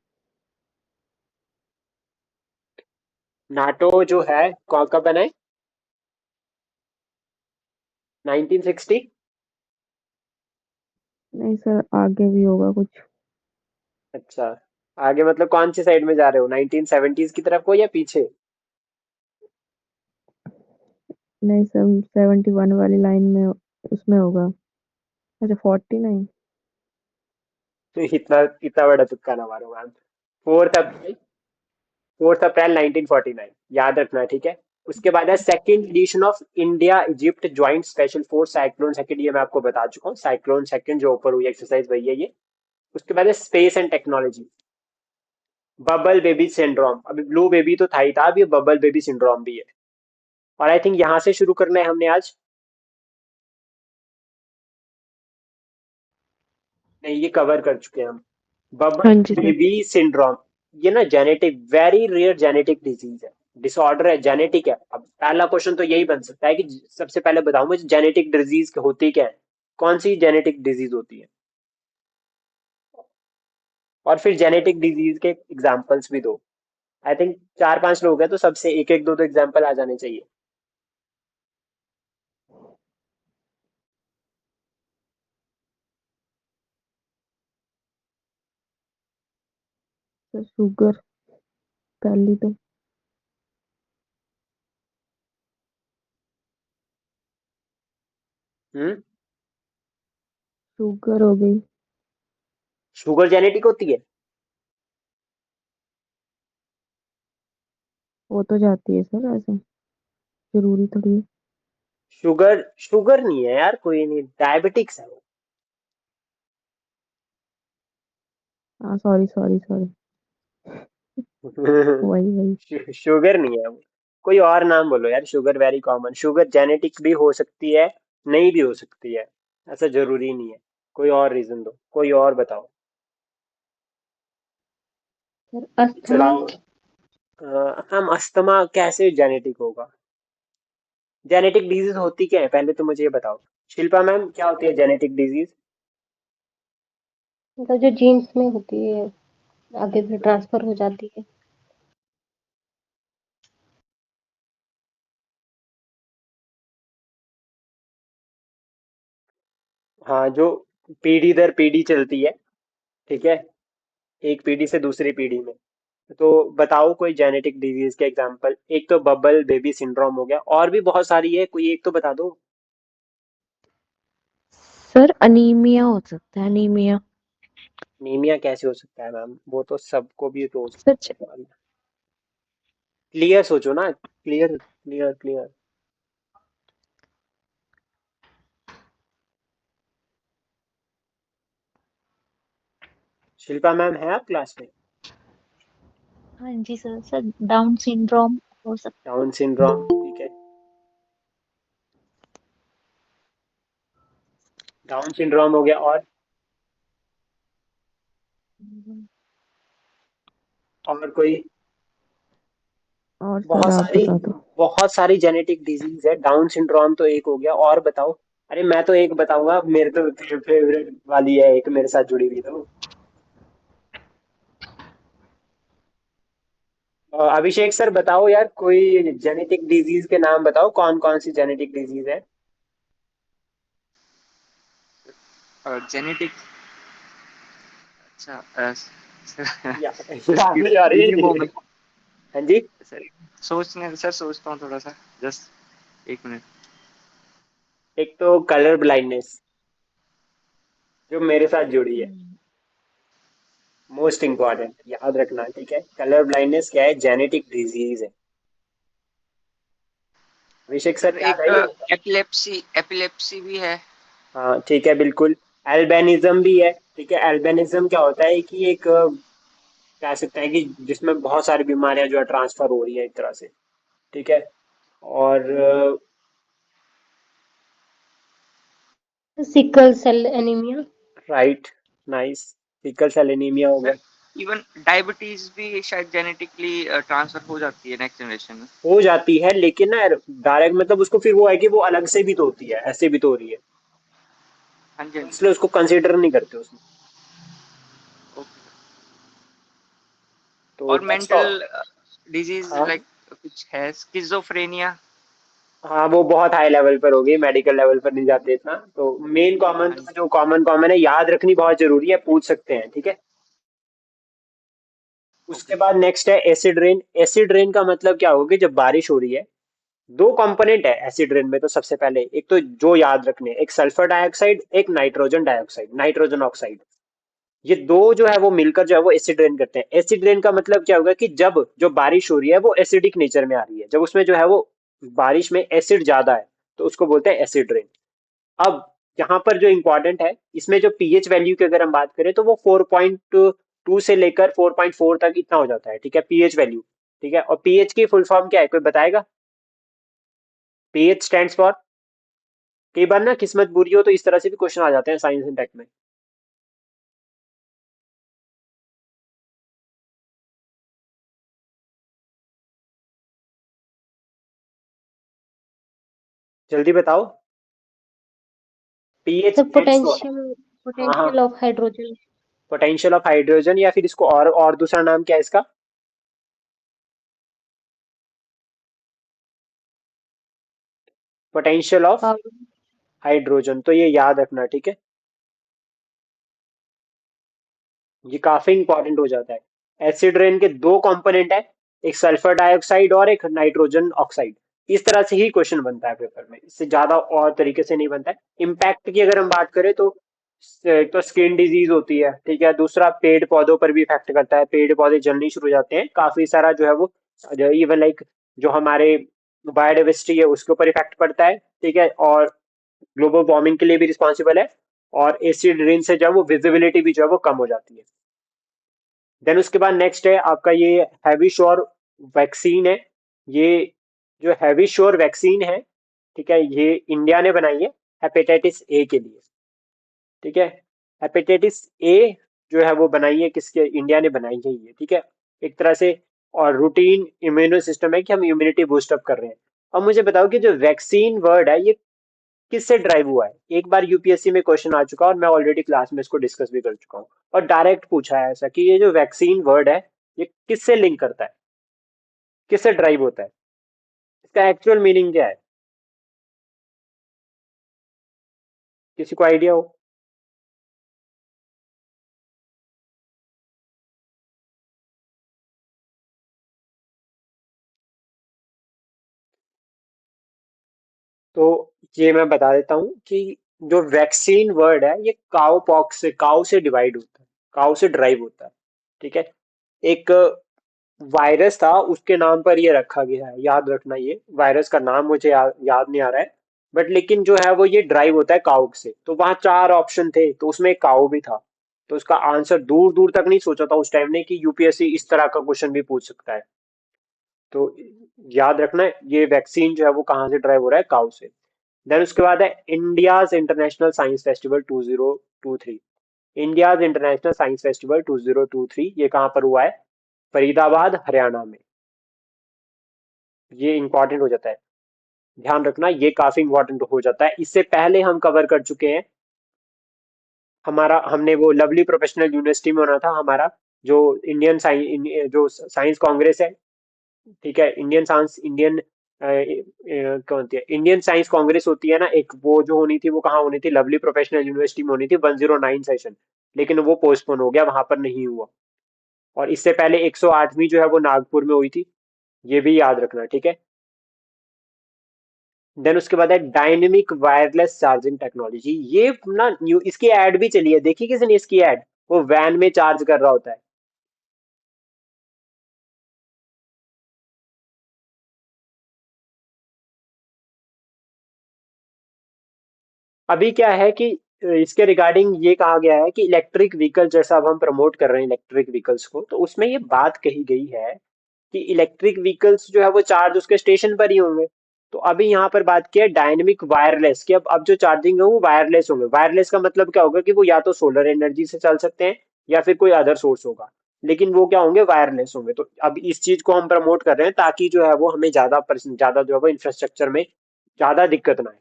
नाटो जो है कौन कब बना है? 1960? नहीं सर, आगे भी होगा कुछ। अच्छा, आगे मतलब कौन सी साइड में जा रहे हो, 1970s की तरफ को या पीछे? नहीं सर, 71 वाली लाइन में उसमें होगा। अच्छा, 49। तो इतना इतना बड़ा तुक्का ना मारो मैम। 4 अप्रैल, 4 अप्रैल 1949, याद रखना, ठीक है। उसके बाद है second edition of India Egypt joint special force cyclone second, ये मैं आपको बता चुका हूँ, साइक्लोन सेकंड जो ऊपर हुई एक्सरसाइज वही है ये। उसके बाद है space and technology, bubble baby syndrome, अभी ब्लू बेबी तो था ही था, अब ये बबल बेबी सिंड्रोम भी है। और आई थिंक यहाँ से शुरू करना है हमने आज। नहीं, ये कवर कर चुके हैं हम। बबल हाँ जी सर। बेबी सिंड्रोम, ये ना genetic, very rare genetic disease है, डिसऑर्डर है, जेनेटिक है। अब पहला क्वेश्चन तो यही बन सकता है कि सबसे पहले बताओ मुझे जेनेटिक डिजीज होती क्या है, कौन सी जेनेटिक डिजीज होती है, और फिर जेनेटिक डिजीज के एग्जांपल्स भी दो। आई थिंक 4-5 लोग हैं तो सबसे एक एक दो दो एग्जांपल आ जाने चाहिए। सर शुगर पहली तो। हम्म। शुगर हो गई। शुगर जेनेटिक होती है? वो तो जाती है सर, ऐसे जरूरी थोड़ी है। शुगर शुगर नहीं है यार, कोई नहीं, डायबिटिक्स है वो। हाँ, सॉरी सॉरी सॉरी। वही वही। शुगर नहीं है वो। कोई और नाम बोलो यार, sugar very common, sugar genetic भी हो सकती है, नहीं भी हो सकती है, ऐसा जरूरी नहीं है। कोई और रीजन दो, कोई और बताओ। Sir asthma. चलाओ। हम अस्थमा कैसे जेनेटिक होगा? जेनेटिक डिजीज होती क्या है पहले तो मुझे ये बताओ। शिल्पा मैम, क्या होती है जेनेटिक डिजीज? मतलब जो जीन्स में होती है, आगे फिर ट्रांसफर हो जाती है। हाँ, जो पीढ़ी दर पीढ़ी चलती है, ठीक है, एक पीढ़ी से दूसरी पीढ़ी में। तो बताओ कोई जेनेटिक डिजीज के एग्जांपल, एक तो बबल बेबी सिंड्रोम हो गया, और भी बहुत सारी है, कोई एक तो बता दो। सर अनीमिया हो सकता है, अनीमिया। नीमिया कैसे हो सकता है मैम, वो तो सबको भी तो हो सच। सकता है। क्लियर सोचो ना, clear clear clear. Shilpa ma'am है आप क्लास में? हाँ जी सर, सर डाउन सिंड्रोम हो सकता डाउन सिंड्रोम, ठीक है, डाउन सिंड्रोम हो गया, है। और कोई? और सर बहुत आप सारी, बता दो। बहुत सारी जेनेटिक डिजीज है, डाउन सिंड्रोम तो एक हो गया, और बताओ। अरे मैं तो एक बताऊंगा, मेरे तो फेवरेट वाली है एक मेरे साथ जुड़ी हुई, तो अभिषेक सर बताओ यार, कोई जेनेटिक डिजीज के नाम बताओ, कौन कौन सी जेनेटिक डिजीज है? और जेनेटिक। अच्छा सर या, याद नहीं आ इजी रही। मोमेंट। हाँ जी। सर सोचने सर सोचता हूँ थोड़ा सा, जस्ट एक मिनट। एक तो कलर ब्लाइंडनेस जो मेरे साथ जुड़ी है, मोस्ट इंपॉर्टेंट, याद रखना, ठीक है, कलर ब्लाइंडनेस क्या है, जेनेटिक डिजीज है। अभिषेक सर सर याद एक है ये? एपिलेप्सी एपिलेप्सी भी है। हाँ ठीक है, बिल्कुल। एल्बेनिज्म भी है। ठीक है, एल्बेनिज्म क्या होता है कि एक कह सकते हैं कि जिसमें बहुत सारी बीमारियां जो है ट्रांसफर हो रही है एक तरह से। ठीक है। और sickle cell anaemia. Right, nice, sickle cell anaemia हो सर गया। इवन डायबिटीज भी शायद जेनेटिकली ट्रांसफर हो जाती है नेक्स्ट जनरेशन में। हो जाती है लेकिन ना डायरेक्ट मतलब उसको फिर वो है कि वो अलग से भी तो होती है, ऐसे भी तो हो रही है, हाँ जी, तो हाँ जी। इसलिए उसको कंसीडर नहीं करते उसमें। ओके। तो और नेक्स्ट। मेंटल डिजीज हाँ लाइक कुछ है स्किज़ोफ्रेनिया। हाँ, वो बहुत हाई लेवल पर होगी, मेडिकल लेवल पर नहीं जाते इतना। तो मेन कॉमन हाँ तो जी। जो कॉमन कॉमन है याद रखनी बहुत जरूरी है, पूछ सकते हैं। ठीक है। उसके ओके। बाद नेक्स्ट है एसिड रेन। एसिड रेन का मतलब क्या होगा कि जब बारिश हो रही है, दो कंपोनेंट है एसिड रेन में। तो सबसे पहले एक तो जो याद रखने, एक सल्फर डाइऑक्साइड, एक नाइट्रोजन डाइऑक्साइड, नाइट्रोजन ऑक्साइड। ये दो जो है वो मिलकर जो है वो एसिड रेन करते हैं। एसिड रेन का मतलब क्या होगा कि जब जो बारिश हो रही है वो एसिडिक नेचर में आ रही है, जब उसमें जो है वो बारिश में एसिड ज्यादा है, तो उसको बोलते हैं एसिड रेन। अब यहाँ पर जो इंपॉर्टेंट है, इसमें जो पीएच वैल्यू की अगर हम बात करें तो वो 4.2 से लेकर 4.4 तक इतना हो जाता है। ठीक है, पीएच वैल्यू। ठीक है, और पीएच की फुल फॉर्म क्या है, कोई बताएगा? पीएच स्टैंड्स फॉर, कई बार ना किस्मत बुरी हो तो इस तरह से भी क्वेश्चन आ जाते हैं साइंस एंड टेक में। जल्दी बताओ। PH sir stands for. Potential हाँ हाँ, potential of hydrogen. Potential of hydrogen, या फिर इसको और दूसरा नाम क्या है इसका? पोटेंशियल ऑफ हाइड्रोजन, तो ये याद रखना। ठीक है, ये काफी इंपॉर्टेंट हो जाता है। एसिड रेन के दो कंपोनेंट है, एक सल्फर डाइऑक्साइड और एक नाइट्रोजन ऑक्साइड। इस तरह से ही क्वेश्चन बनता है पेपर में, इससे ज्यादा और तरीके से नहीं बनता है। इम्पैक्ट की अगर हम बात करें तो एक तो स्किन डिजीज होती है। ठीक है, दूसरा पेड़ पौधों पर भी इफेक्ट करता है, पेड़ पौधे जलने शुरू हो जाते हैं, काफी सारा जो है वो इवन लाइक जो हमारे बायोडाइवर्सिटी है उसके ऊपर इफेक्ट पड़ता है। ठीक है, और ग्लोबल वार्मिंग के लिए भी रिस्पॉन्सिबल है। और एसिड रेन से जो है वो विजिबिलिटी भी जो है वो कम हो जाती है। देन उसके बाद नेक्स्ट है आपका ये हैवी श्योर वैक्सीन है। ये जो हैवी श्योर वैक्सीन है, ठीक है, ये इंडिया ने बनाई है हेपेटाइटिस ए के लिए। ठीक है, हेपेटाइटिस ए जो है वो बनाई है किसके, इंडिया ने बनाई है ये। ठीक है, एक तरह से और रूटीन इम्यूनो सिस्टम है कि हम इम्यूनिटी बूस्ट अप कर रहे हैं। अब मुझे बताओ कि जो वैक्सीन वर्ड है ये किससे ड्राइव हुआ है? एक बार यूपीएससी में क्वेश्चन आ चुका है और मैं ऑलरेडी क्लास में इसको डिस्कस भी कर चुका हूँ, और डायरेक्ट पूछा है ऐसा कि ये जो वैक्सीन वर्ड है ये किससे लिंक करता है, किससे ड्राइव होता है, इसका एक्चुअल मीनिंग क्या है? किसी को आइडिया हो? तो ये मैं बता देता हूँ कि जो वैक्सीन वर्ड है ये काउ पॉक्स से, काउ से डिवाइड होता है, काउ से ड्राइव होता है। ठीक है, एक वायरस था उसके नाम पर ये रखा गया है, याद रखना। ये वायरस का नाम मुझे याद नहीं आ रहा है, बट लेकिन जो है वो ये ड्राइव होता है काउ से। तो वहां चार ऑप्शन थे तो उसमें एक काउ भी था। तो उसका आंसर दूर दूर तक नहीं सोचा था उस टाइम ने कि यूपीएससी इस तरह का क्वेश्चन भी पूछ सकता है। तो याद रखना ये वैक्सीन जो है वो कहाँ से ड्राइव हो रहा है, काउ से। देन उसके बाद है India's international science festival 2023। India's international science festival 2023 ये कहाँ पर हुआ है? फरीदाबाद, हरियाणा में। ये इंपॉर्टेंट हो जाता है, ध्यान रखना, ये काफी इंपॉर्टेंट हो जाता है। इससे पहले हम कवर कर चुके हैं, हमारा हमने वो लवली प्रोफेशनल यूनिवर्सिटी में होना था हमारा, जो इंडियन साइंस जो साइंस कांग्रेस है। ठीक है, इंडियन साइंस इंडियन क्या होती है, इंडियन साइंस कांग्रेस होती है ना एक, वो जो होनी थी वो कहाँ होनी थी, लवली प्रोफेशनल यूनिवर्सिटी में होनी थी, 109 सेशन। लेकिन वो पोस्टपोन हो गया, वहां पर नहीं हुआ। और इससे पहले 108वीं जो है वो नागपुर में हुई थी, ये भी याद रखना। ठीक है, देन उसके बाद है डायनेमिक वायरलेस चार्जिंग टेक्नोलॉजी। ये ना न्यू, इसकी एड भी चली है, देखी किसी ने इसकी एड? वो वैन में चार्ज कर रहा होता है। अभी क्या है कि इसके रिगार्डिंग ये कहा गया है कि इलेक्ट्रिक व्हीकल, जैसा अब हम प्रमोट कर रहे हैं इलेक्ट्रिक व्हीकल्स को, तो उसमें ये बात कही गई है कि इलेक्ट्रिक व्हीकल्स जो है वो चार्ज उसके स्टेशन पर ही होंगे। तो अभी यहाँ पर बात की है डायनेमिक वायरलेस की, अब जो चार्जिंग है वो वायरलेस होंगे। वायरलेस का मतलब क्या होगा कि वो या तो सोलर एनर्जी से चल सकते हैं या फिर कोई अदर सोर्स होगा, लेकिन वो क्या होंगे, वायरलेस होंगे। तो अब इस चीज को हम प्रमोट कर रहे हैं ताकि जो है वो हमें ज्यादा जो है वो इंफ्रास्ट्रक्चर में ज्यादा दिक्कत ना आए।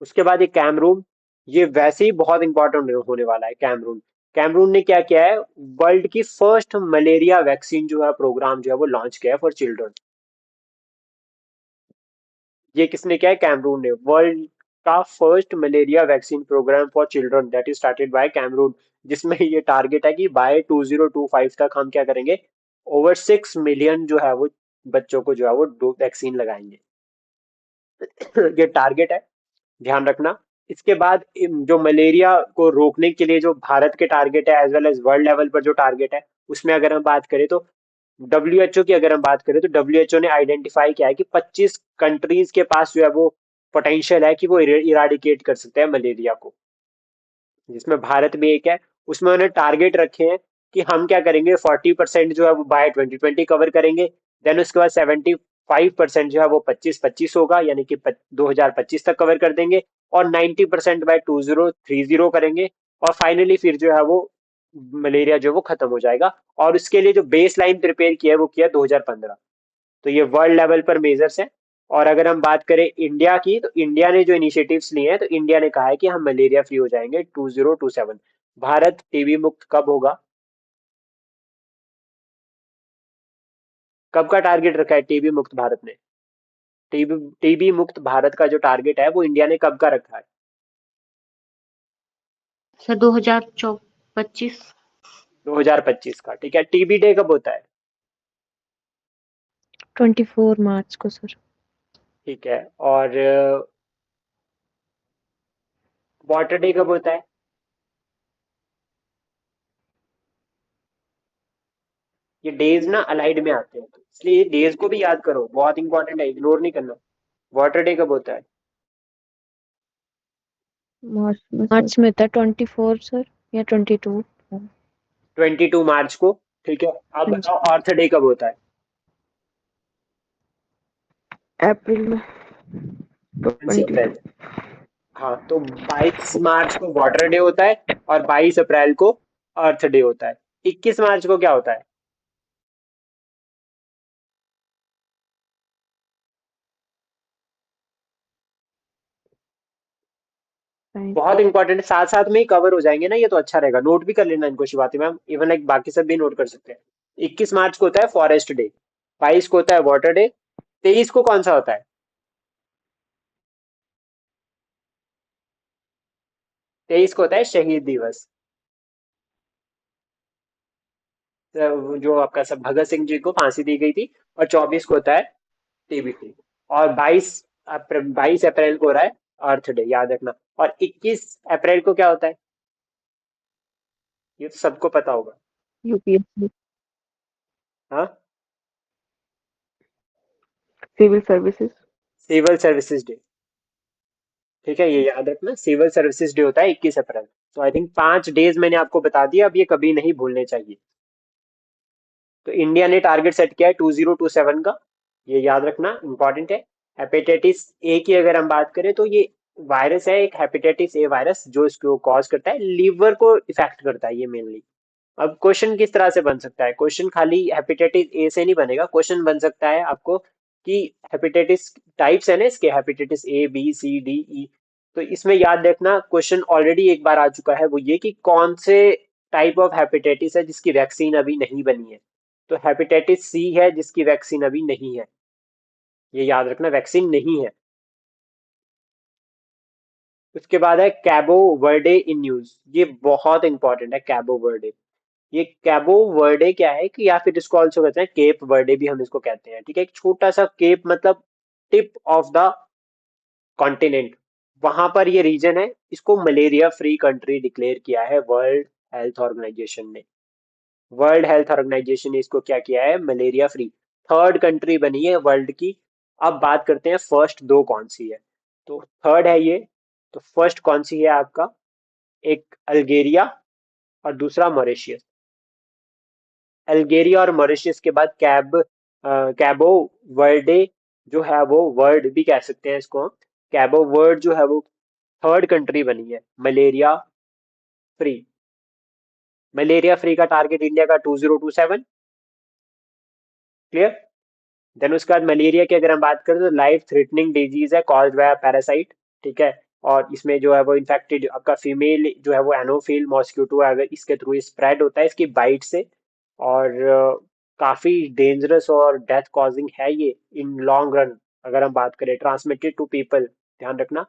उसके बाद ये कैमरून, ये वैसे ही बहुत इंपॉर्टेंट होने वाला है। कैमरून, कैमरून ने क्या किया है, वर्ल्ड की फर्स्ट मलेरिया वैक्सीन जो है प्रोग्राम जो है वो लॉन्च किया है फॉर चिल्ड्रन। ये किसने किया है, कैमरून ने। वर्ल्ड का first malaria vaccine programme for children that is started by Cameroon, जिसमें ये टारगेट है कि बाय 2025 तक हम क्या करेंगे, ओवर 6 मिलियन जो है वो बच्चों को जो है वो वैक्सीन लगाएंगे। ये टारगेट है, ध्यान रखना। इसके बाद जो मलेरिया को रोकने के लिए जो भारत के टारगेट है as well as world level पर जो टारगेट है, उसमें अगर हम बात करें तो डब्ल्यूएचओ की अगर हम बात करें तो डब्ल्यूएचओ ने आइडेंटिफाई किया है कि 25 कंट्रीज के पास जो है वो पोटेंशियल है कि वो इराडिकेट कर सकते हैं मलेरिया को, जिसमें भारत भी एक है। उसमें उन्होंने टारगेट रखे हैं कि हम क्या करेंगे, 40% जो है वो बाय 2020 कवर करेंगे। देन उसके बाद 75% जो है वो 25-25 होगा, यानी कि 2025 तक कवर कर देंगे। और 90% बाय 2030 करेंगे। और फाइनली फिर जो है वो मलेरिया जो है वो खत्म हो जाएगा। और उसके लिए जो बेस लाइन प्रिपेयर किया है वो किया 2015। तो ये वर्ल्ड लेवल पर मेजर्स हैं। और अगर हम बात करें इंडिया की, तो इंडिया ने जो इनिशिएटिव्स लिए हैं, तो इंडिया ने कहा है कि हम मलेरिया फ्री हो जाएंगे 2027। भारत टीबी मुक्त कब होगा, कब का टारगेट रखा है टीबी मुक्त भारत ने? टीबी टीबी मुक्त भारत का जो टारगेट है वो इंडिया ने कब का रखा है? सर 2025। 2025 का, ठीक है। टीबी डे कब होता है? 24 मार्च को सर। ठीक है। और वाटर डे कब होता है? ये डेज ना अलाइड में आते हैं, तो इसलिए डेज को भी याद करो, बहुत इंपॉर्टेंट है, इग्नोर नहीं करना। वाटर डे कब होता है? मार्च में सर। मार्च में था 24 सर या 22। 22 मार्च को। ठीक है। अब हाँ जी। बताओ अर्थ डे कब होता है? अप्रैल में कौन सी 22। अप्रैल? हाँ, तो 22 मार्च को वाटर डे होता है और 22 अप्रैल को अर्थ डे होता है। 21 मार्च को क्या होता है? बहुत इंपॉर्टेंट है, साथ साथ में ही कवर हो जाएंगे ना, ये तो अच्छा रहेगा, नोट भी कर लेना इनको शिवाती मैम, इवन लाइक बाकी सब भी नोट कर सकते हैं। 21 मार्च को होता है फॉरेस्ट डे, 22 को होता है वाटर डे, 23 को कौन सा होता है? 23 को होता है शहीद दिवस, तो जो आपका सब भगत सिंह जी को फांसी दी गई थी। और 24 को होता है टीबीटी। और 22 अप्रैल को हो रहा है अर्थ डे, याद रखना। और 21 अप्रैल को क्या होता है, ये तो सबको पता होगा। यूपीएससी हाँ, civil services. Civil services day. ठीक है, ये याद रखना, सिविल सर्विसेज डे होता है 21 अप्रैल। तो आई थिंक 5 डेज मैंने आपको बता दिया, अब ये कभी नहीं भूलने चाहिए। तो इंडिया ने टारगेट सेट किया है 2027 का, ये याद रखना, इंपॉर्टेंट है। हेपेटाइटिस ए की अगर हम बात करें तो ये वायरस है एक, हेपेटाइटिस ए वायरस, जो इसको कॉज करता है, लीवर को इफेक्ट करता है ये मेनली। अब क्वेश्चन किस तरह से बन सकता है, क्वेश्चन खाली हेपेटाइटिस ए से नहीं बनेगा, क्वेश्चन बन सकता है आपको कि हेपेटाइटिस टाइप्स है ना इसके, hepatitis A B C D E. तो इसमें याद रखना, क्वेश्चन ऑलरेडी एक बार आ चुका है, वो ये कि कौन से टाइप ऑफ हेपेटाइटिस है जिसकी वैक्सीन अभी नहीं बनी है। तो हेपेटाइटिस सी है जिसकी वैक्सीन अभी नहीं है, ये याद रखना, वैक्सीन नहीं है। उसके बाद है कैबो वर्डे इन न्यूज, ये बहुत इंपॉर्टेंट है कैबो वर्डे। ये कैबो वर्डे क्या है कि, या फिर इसको ऑल्सो कहते हैं केप वर्डे भी हम इसको कहते हैं, ठीक है। एक छोटा सा केप मतलब टिप ऑफ द कॉन्टिनेंट, वहां पर ये रीजन है। इसको मलेरिया फ्री कंट्री डिक्लेयर किया है वर्ल्ड हेल्थ ऑर्गेनाइजेशन ने। वर्ल्ड हेल्थ ऑर्गेनाइजेशन ने इसको क्या किया है, मलेरिया फ्री। थर्ड कंट्री बनी है वर्ल्ड की। अब बात करते हैं फर्स्ट दो कौन सी है। तो थर्ड है ये। तो फर्स्ट कौन सी है आपका? एक अल्गेरिया और दूसरा मॉरिशियस। अल्गेरिया और मॉरिशस के बाद कैबो वर्डे जो है वो वर्ड भी कह सकते हैं इसको हम। कैबो वर्ड जो है वो थर्ड कंट्री बनी है मलेरिया फ्री। मलेरिया फ्री का टारगेट इंडिया का 2027। क्लियर? देन उसके बाद मलेरिया की अगर हम बात करें तो लाइफ थ्रेटनिंग डिजीज है कॉज्ड बाय पैरासाइट। ठीक है। और इसमें जो है वो इन्फेक्टेड आपका फीमेल जो है वो एनोफिल मॉस्किटो है, अगर इसके थ्रू स्प्रेड होता है इसकी बाइट से। और काफी डेंजरस और डेथ कॉजिंग है ये इन लॉन्ग रन। अगर हम बात करें ट्रांसमिटेड टू पीपल, ध्यान रखना।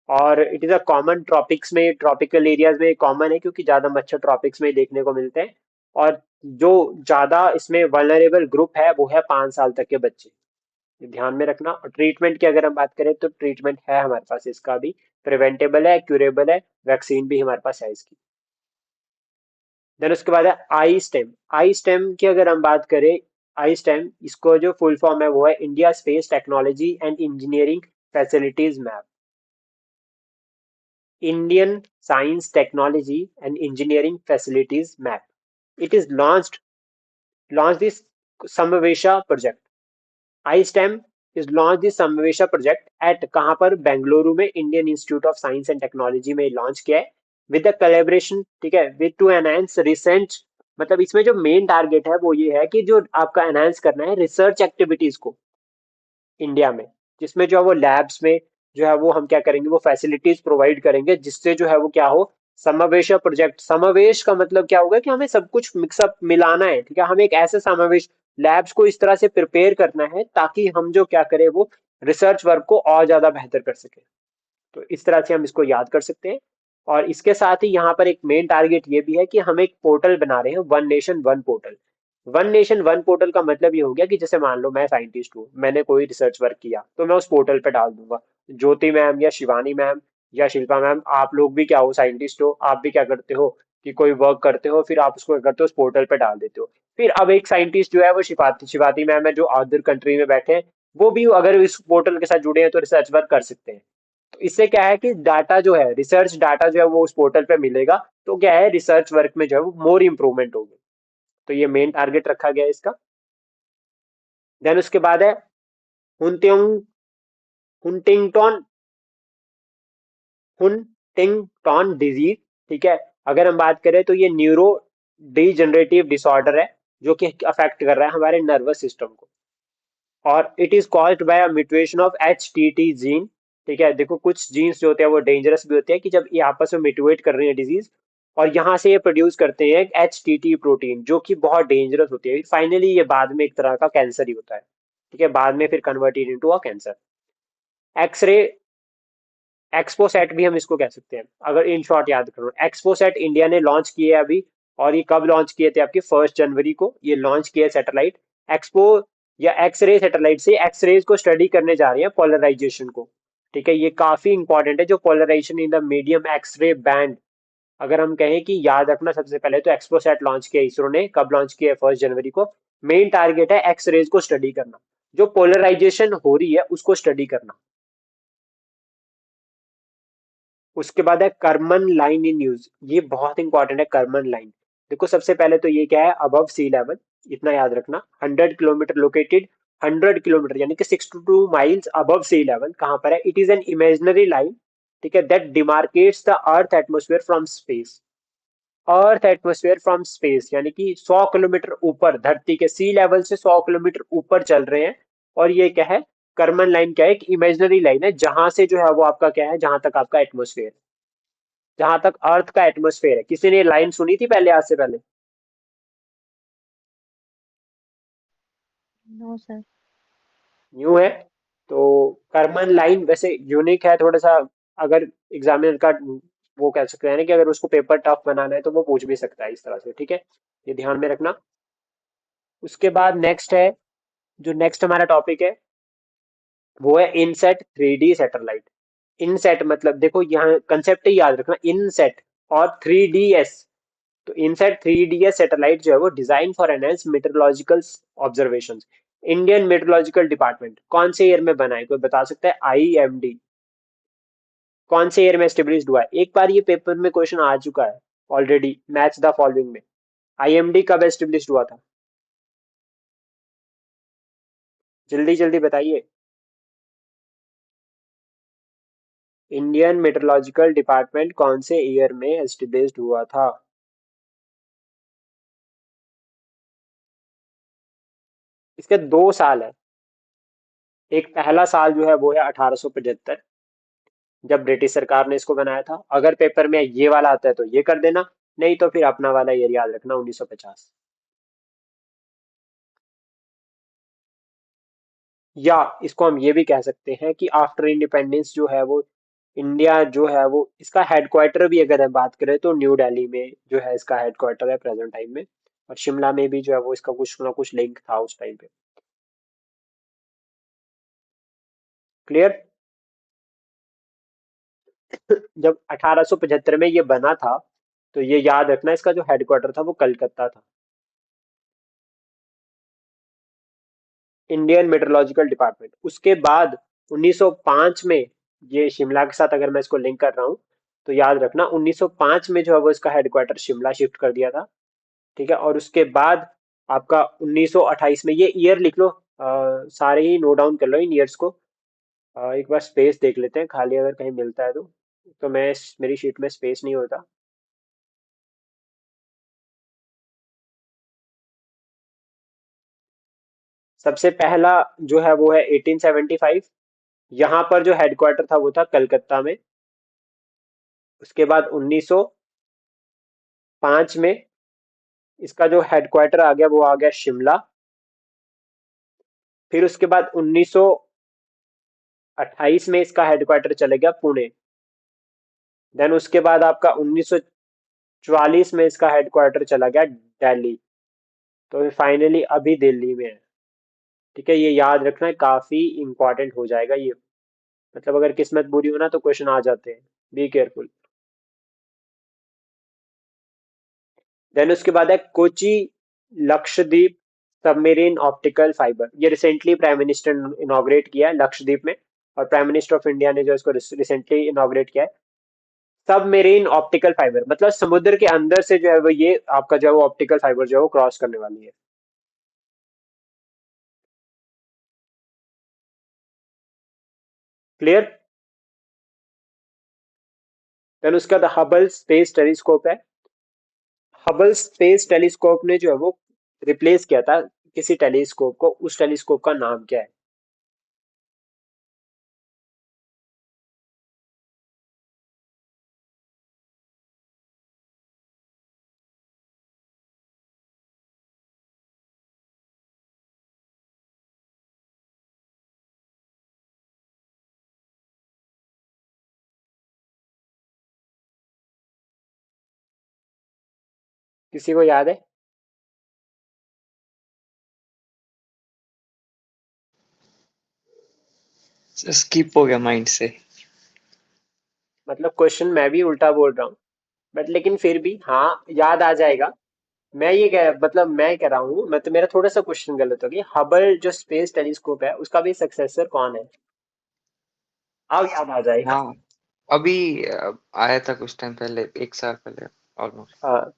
और it is a common tropics में, ट्रॉपिकल एरियाज में कॉमन है क्योंकि ज्यादा मच्छर ट्रॉपिक्स में देखने को मिलते हैं। और जो ज्यादा इसमें वल्नरेबल ग्रुप है वो है 5 साल तक के बच्चे। ये ध्यान में रखना। और ट्रीटमेंट की अगर हम बात करें तो ट्रीटमेंट है हमारे पास इसका भी, प्रिवेंटेबल है, क्यूरेबल है, वैक्सीन भी हमारे पास है इसकी। देन उसके बाद है आई स्टेम। आई स्टेम की अगर हम बात करें, आई स्टेम इसको जो फुल फॉर्म है वो है India space technology and engineering facilities map. Indian science technology and engineering facilities map. It is launched this Samavesha project. iSTEM is launched this Samavesha project at कहाँ पर? बेंगलुरु में Indian institute of science and technology में launch किया है with the collaboration. ठीक है, with two enhance research. मतलब इसमें जो मेन टारगेट है वो ये है कि जो आपका एनहांस करना है रिसर्च एक्टिविटीज को इंडिया में, जिसमें जो है वो लैब्स में जो है वो हम क्या करेंगे, वो फैसिलिटीज प्रोवाइड करेंगे जिससे जो है वो क्या हो, समावेश प्रोजेक्ट। समावेश का मतलब क्या होगा कि हमें सब कुछ मिक्सअप मिलाना है। ठीक है, हमें एक ऐसे समावेश लैब्स को इस तरह से प्रिपेयर करना है ताकि हम जो क्या करें वो रिसर्च वर्क को और ज्यादा बेहतर कर सके। तो इस तरह से हम इसको याद कर सकते हैं। और इसके साथ ही यहाँ पर एक मेन टारगेट ये भी है कि हम एक पोर्टल बना रहे हैं, one nation one portal. One nation one portal का मतलब ये हो गया कि जैसे मान लो मैं साइंटिस्ट हूँ, मैंने कोई रिसर्च वर्क किया तो मैं उस पोर्टल पे डाल दूंगा। ज्योति मैम या शिवानी मैम या शिल्पा मैम, आप लोग भी क्या हो, साइंटिस्ट हो, आप भी क्या करते हो कि कोई वर्क करते हो, फिर आप उसको क्या करते हो, उस पोर्टल पे डाल देते हो। फिर अब एक साइंटिस्ट जो है वो शिवाती शिवाती मैम है जो अदर कंट्री में बैठे हैं, वो भी अगर इस पोर्टल के साथ जुड़े हैं तो रिसर्च वर्क कर सकते हैं। तो इससे क्या है कि डाटा जो है, रिसर्च डाटा जो है वो उस पोर्टल पे मिलेगा। तो क्या है, रिसर्च वर्क में जो है वो मोर इंप्रूवमेंट होगी। तो ये मेन टारगेट रखा गया है इसका। देन उसके बाद है हुंटिंग हुंटिंगटन हुंटिंगटन डिजीज। ठीक है, अगर हम बात करें तो ये न्यूरो डिजनरेटिव डिसऑर्डर है जो कि अफेक्ट कर रहा है हमारे नर्वस सिस्टम को। और it is caused by a mutation of HTT gene. ठीक है, देखो कुछ जीन्स जो होते हैं वो डेंजरस भी होते हैं कि जब ये आपस में म्यूटेट कर रहे हैं डिजीज, और यहाँ से ये प्रोड्यूस करते हैं HTT प्रोटीन जो कि बहुत डेंजरस होती है। फाइनली ये बाद में एक तरह का कैंसर ही होता है। ठीक है, बाद में फिर converted into a cancer. X-ray एक्सपोसेट भी हम इसको कह सकते हैं, अगर इन शॉर्ट याद करो। एक्सपोसेट इंडिया ने लॉन्च किए अभी। और ये कब लॉन्च किए थे? आपके 1 जनवरी को ये लॉन्च किया सैटेलाइट। एक्सपो या एक्सरे सैटेलाइट से एक्सरेज को स्टडी करने जा रही है, पोलराइजेशन को। ठीक है, ये काफी इंपॉर्टेंट है, जो polarisation in the medium X-ray band. अगर हम कहें कि याद रखना, सबसे पहले तो एक्सपोसेट लॉन्च किया इसरो ने, कब लॉन्च किया? 1 जनवरी को। मेन टारगेट है एक्सरेज को स्टडी करना, जो पोलराइजेशन हो रही है उसको स्टडी करना। उसके बाद है कर्मन लाइन इन न्यूज। ये बहुत इंपॉर्टेंट है कर्मन लाइन। देखो सबसे पहले तो ये क्या है, अबव सी लेवल, इतना याद रखना। 100 किलोमीटर लोकेटेड, 100 किलोमीटर यानी कि 6 to 2 miles above sea level कहाँ पर है? It is an imaginary line. ठीक है, that demarcates the earth atmosphere from space. Earth atmosphere from space यानी कि 100 किलोमीटर ऊपर, धरती के सी लेवल से 100 किलोमीटर ऊपर चल रहे हैं। और ये क्या है, कर्मन लाइन क्या है, एक इमेजिनरी लाइन है जहां से जो है वो आपका क्या है, जहां तक आपका एटमोस्फेयर, जहां तक अर्थ का एटमोस्फेयर है। किसी ने ये लाइन सुनी थी पहले, आज से पहले? No sir. न्यू है। तो कर्मन लाइन वैसे यूनिक है थोड़ा सा। अगर एग्जामिनर का वो कह सकते हैं ना कि अगर उसको पेपर टफ बनाना है तो वो पूछ भी सकता है इस तरह से। ठीक है, ये ध्यान में रखना। उसके बाद नेक्स्ट है, जो नेक्स्ट हमारा टॉपिक है वो है इनसेट 3D सैटेलाइट। इनसेट मतलब देखो यहाँ कंसेप्ट ही याद रखना, इनसेट और 3DS। तो इनसेट 3DS सैटेलाइट जो है वो design for enhance meteorological observation. Indian meteorological department कौन से ईयर में बना है, कोई बता सकता है? IMD। कौन से ईयर में एस्टेब्लिश हुआ है? एक बार ये पेपर में क्वेश्चन आ चुका है ऑलरेडी, मैच द फॉलोइंग में। आईएमडी कब एस्टेब्लिश हुआ था? जल्दी जल्दी बताइए। इंडियन मेट्रोलॉजिकल डिपार्टमेंट कौन से ईयर में एस्टेब्लिश हुआ था? इसके 2 साल है। एक पहला साल जो है वो है 1875, जब ब्रिटिश सरकार ने इसको बनाया था। अगर पेपर में ये वाला आता है तो ये कर देना, नहीं तो फिर अपना वाला ईयर याद रखना, 1950। या इसको हम ये भी कह सकते हैं कि आफ्टर इंडिपेंडेंस जो है वो इंडिया जो है वो, इसका हेडक्वार्टर भी अगर हम बात करें तो न्यू दिल्ली में जो है इसका हेडक्वार्टर है प्रेजेंट टाइम में। और शिमला में भी जो है वो इसका कुछ ना कुछ लिंक था उस टाइम पे। क्लियर? जब 1875 में ये बना था तो ये याद रखना, इसका जो हेडक्वार्टर था वो कलकत्ता था। Indian meteorological department. उसके बाद 1905 में, ये शिमला के साथ अगर मैं इसको लिंक कर रहा हूँ तो याद रखना 1905 में जो है वो इसका हेडक्वार्टर शिमला शिफ्ट कर दिया था। ठीक है, और उसके बाद आपका 1928 में, ये ईयर लिख लो, सारे ही नोट डाउन कर लो इन ईयर्स को। एक बार स्पेस देख लेते हैं खाली अगर कहीं मिलता है तो मैं मेरी शीट में स्पेस नहीं होता। सबसे पहला जो है वो है 1875, यहाँ पर जो हेडक्वार्टर था वो था कलकत्ता में। उसके बाद 1905 में इसका जो हेडक्वार्टर आ गया वो आ गया शिमला। फिर उसके बाद 1928 में इसका हेडक्वार्टर चले गया पुणे। देन उसके बाद आपका 1944 में इसका हेडक्वार्टर चला गया दिल्ली। तो फाइनली अभी दिल्ली में है। ठीक है, ये याद रखना है, काफी इंपॉर्टेंट हो जाएगा ये। मतलब अगर किस्मत बुरी हो ना तो क्वेश्चन आ जाते हैं, बी केयरफुल। देन उसके बाद है Kochi Lakshadweep submarine optical fibre. ये रिसेंटली प्राइम मिनिस्टर इनॉग्रेट किया है लक्षद्वीप में, और प्राइम मिनिस्टर ऑफ इंडिया ने जो इसको रिसेंटली इनॉग्रेट किया है। सबमेरीन ऑप्टिकल फाइबर मतलब समुद्र के अंदर से जो है वो ये आपका जो है वो ऑप्टिकल फाइबर जो है वो क्रॉस करने वाली है। क्लियर? देन उसके बाद हबल स्पेस टेलीस्कोप है। हबल स्पेस टेलीस्कोप ने जो है वो रिप्लेस किया था किसी टेलीस्कोप को, उस टेलीस्कोप का नाम क्या है? किसी को याद है? स्किप हो गया माइंड से। मतलब क्वेश्चन मैं भी उल्टा बोल रहा हूँ, बट लेकिन फिर भी हाँ याद आ जाएगा। मैं कह रहा हूँ, मैं तो, मेरा थोड़ा सा क्वेश्चन गलत हो गया। हबल जो स्पेस टेलीस्कोप है उसका भी सक्सेसर कौन है? अब याद आ जाएगा। हाँ, अभी आया था कुछ टाइम पहले, 1 साल पहले ऑलमोस्ट। हाँ,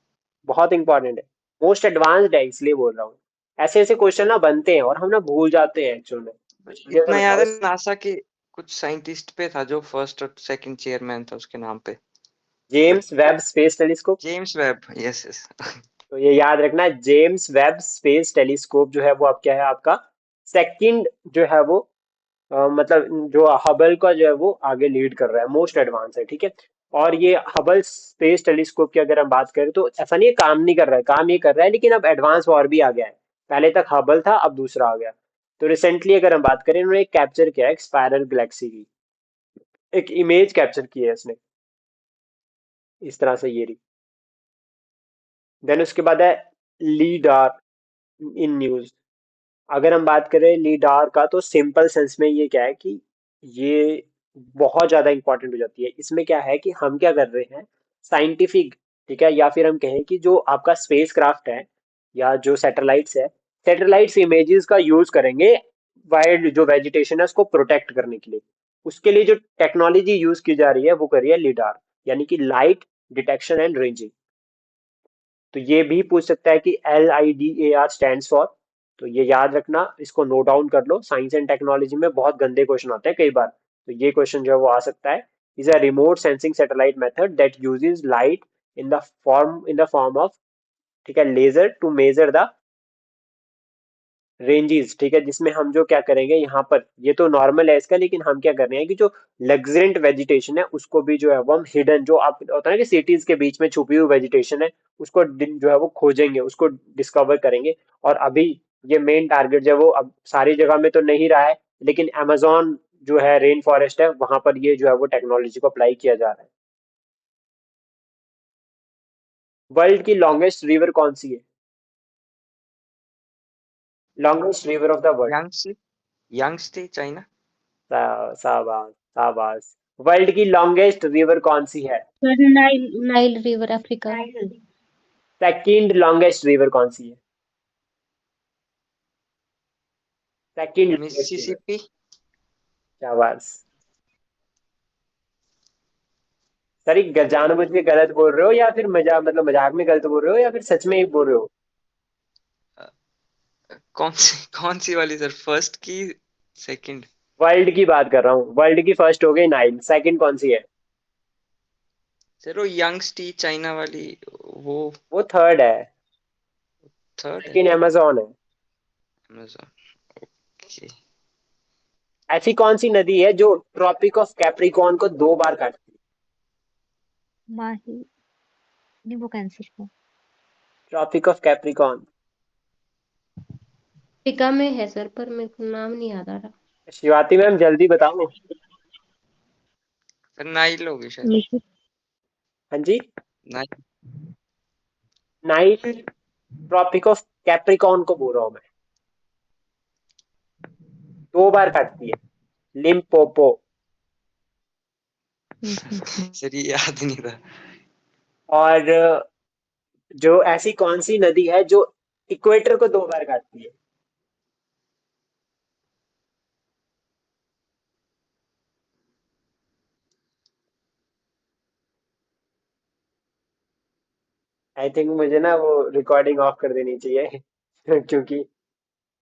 बहुत इंपॉर्टेंट है, मोस्ट एडवांस्ड है इसलिए बोल रहा हूँ। ऐसे ऐसे क्वेश्चन ना बनते हैं और हम ना भूल जाते हैं एक्चुअल में। कुछ चीजें तो इतना याद बताओ। है, नासा के कुछ साइंटिस्ट पे था जो फर्स्ट और सेकंड चेयरमैन था उसके नाम पे। But James Webb space telescope. James Webb, yes yes. तो ये याद रखना, जेम्स वेब स्पेस टेलीस्कोप जो है वो अब क्या है आपका सेकंड जो है वो, मतलब जो हबल का जो है वो आगे लीड कर रहा है, मोस्ट एडवांस है। ठीक है, और ये हबल स्पेस टेलीस्कोप की अगर हम बात करें तो ऐसा नहीं है काम नहीं कर रहा है, काम ये कर रहा है, लेकिन अब एडवांस और भी आ गया है। पहले तक हबल था, अब दूसरा आ गया। तो रिसेंटली अगर हम बात करें, इन्होंने कैप्चर किया है स्पाइरल गैलेक्सी की, एक इमेज कैप्चर की है इसने, इस तरह से ये रही। देन उसके बाद है लीडार इन न्यूज। अगर हम बात करें लीडार का तो सिंपल सेंस में ये क्या है कि ये बहुत ज्यादा इंपॉर्टेंट हो जाती है। इसमें क्या है कि हम क्या कर रहे हैं, साइंटिफिक, ठीक है, या फिर हम कहें कि जो आपका स्पेस क्राफ्ट है या जो सैटेलाइट्स है, सैटेलाइट्स इमेजेस का यूज करेंगे वाइल्ड जो वेजिटेशन है उसको प्रोटेक्ट करने के लिए। उसके लिए जो टेक्नोलॉजी यूज की जा रही है वो कर रही है लिडार, यानी कि लाइट डिटेक्शन एंड रेंजिंग। तो ये भी पूछ सकता है कि LIDAR स्टैंड्स फॉर। तो ये याद रखना, इसको नोट डाउन कर लो, साइंस एंड टेक्नोलॉजी में बहुत गंदे क्वेश्चन आते हैं कई बार। तो ये क्वेश्चन जो है वो आ सकता है। Is a remote sensing satellite method that uses light in the form of, ठीक है, laser to measure the ranges, ठीक है, जिसमें हम जो क्या करेंगे यहाँ पर, ये तो नॉर्मल है इसका, लेकिन हम क्या कर रहे हैं कि जो लग्जरेंट वेजिटेशन है उसको भी जो है वो हम हिडन, जो आप होता है ना कि सिटीज के बीच में छुपी हुई वेजिटेशन है, उसको जो है वो खोजेंगे, उसको डिस्कवर करेंगे। और अभी ये मेन टारगेट जो है वो अब सारी जगह में तो नहीं रहा है, लेकिन अमेजोन जो है रेन फॉरेस्ट है वहां पर ये जो है वो टेक्नोलॉजी को अप्लाई किया जा रहा है। वर्ल्ड की लॉन्गेस्ट रिवर कौन सी है? Longest river of the world. Yangtze, Yangtze China. शाबाश शाबाश। वर्ल्ड की लॉन्गेस्ट रिवर कौन सी है? Sir Nile, Nile river Africa. Second longest river कौन सी है? Second longest river. मिसिसिपी। शाबाश। सर ये जानबूझ के गलत बोल रहे हो या फिर मजाक, मतलब मजाक में गलत बोल रहे हो या फिर सच में ही बोल रहे हो? कौन सी वाली सर, फर्स्ट की सेकंड? वर्ल्ड की बात कर रहा हूँ, वर्ल्ड की फर्स्ट हो गई नाइल, सेकंड कौन सी है? सर वो यांगस्टी चाइना वाली, वो वो थर्ड है। थर्ड है। सेकंड अमेजोन है। अमेज़न। ओके। ऐसी कौन सी नदी है जो ट्रॉपिक ऑफ कैप्रिकॉर्न को 2 बार काटती है? माही, नहीं वो कैंसिल है। Tropic of Capricorn. अफ्रीका में है सर, पर मेरे को नाम नहीं याद आ रहा। शिवाती मैम जल्दी बताओ। सर नाइल होगी शायद। मिसिस हाँ जी। Nile. Nile tropic of Capricorn को बोल रहा हूँ मैं, 2 बार काटती है। लिम्पोपो। सर ये याद नहीं था। और जो ऐसी कौन सी नदी है जो इक्वेटर को 2 बार काटती है? आई थिंक मुझे ना वो रिकॉर्डिंग ऑफ कर देनी चाहिए क्योंकि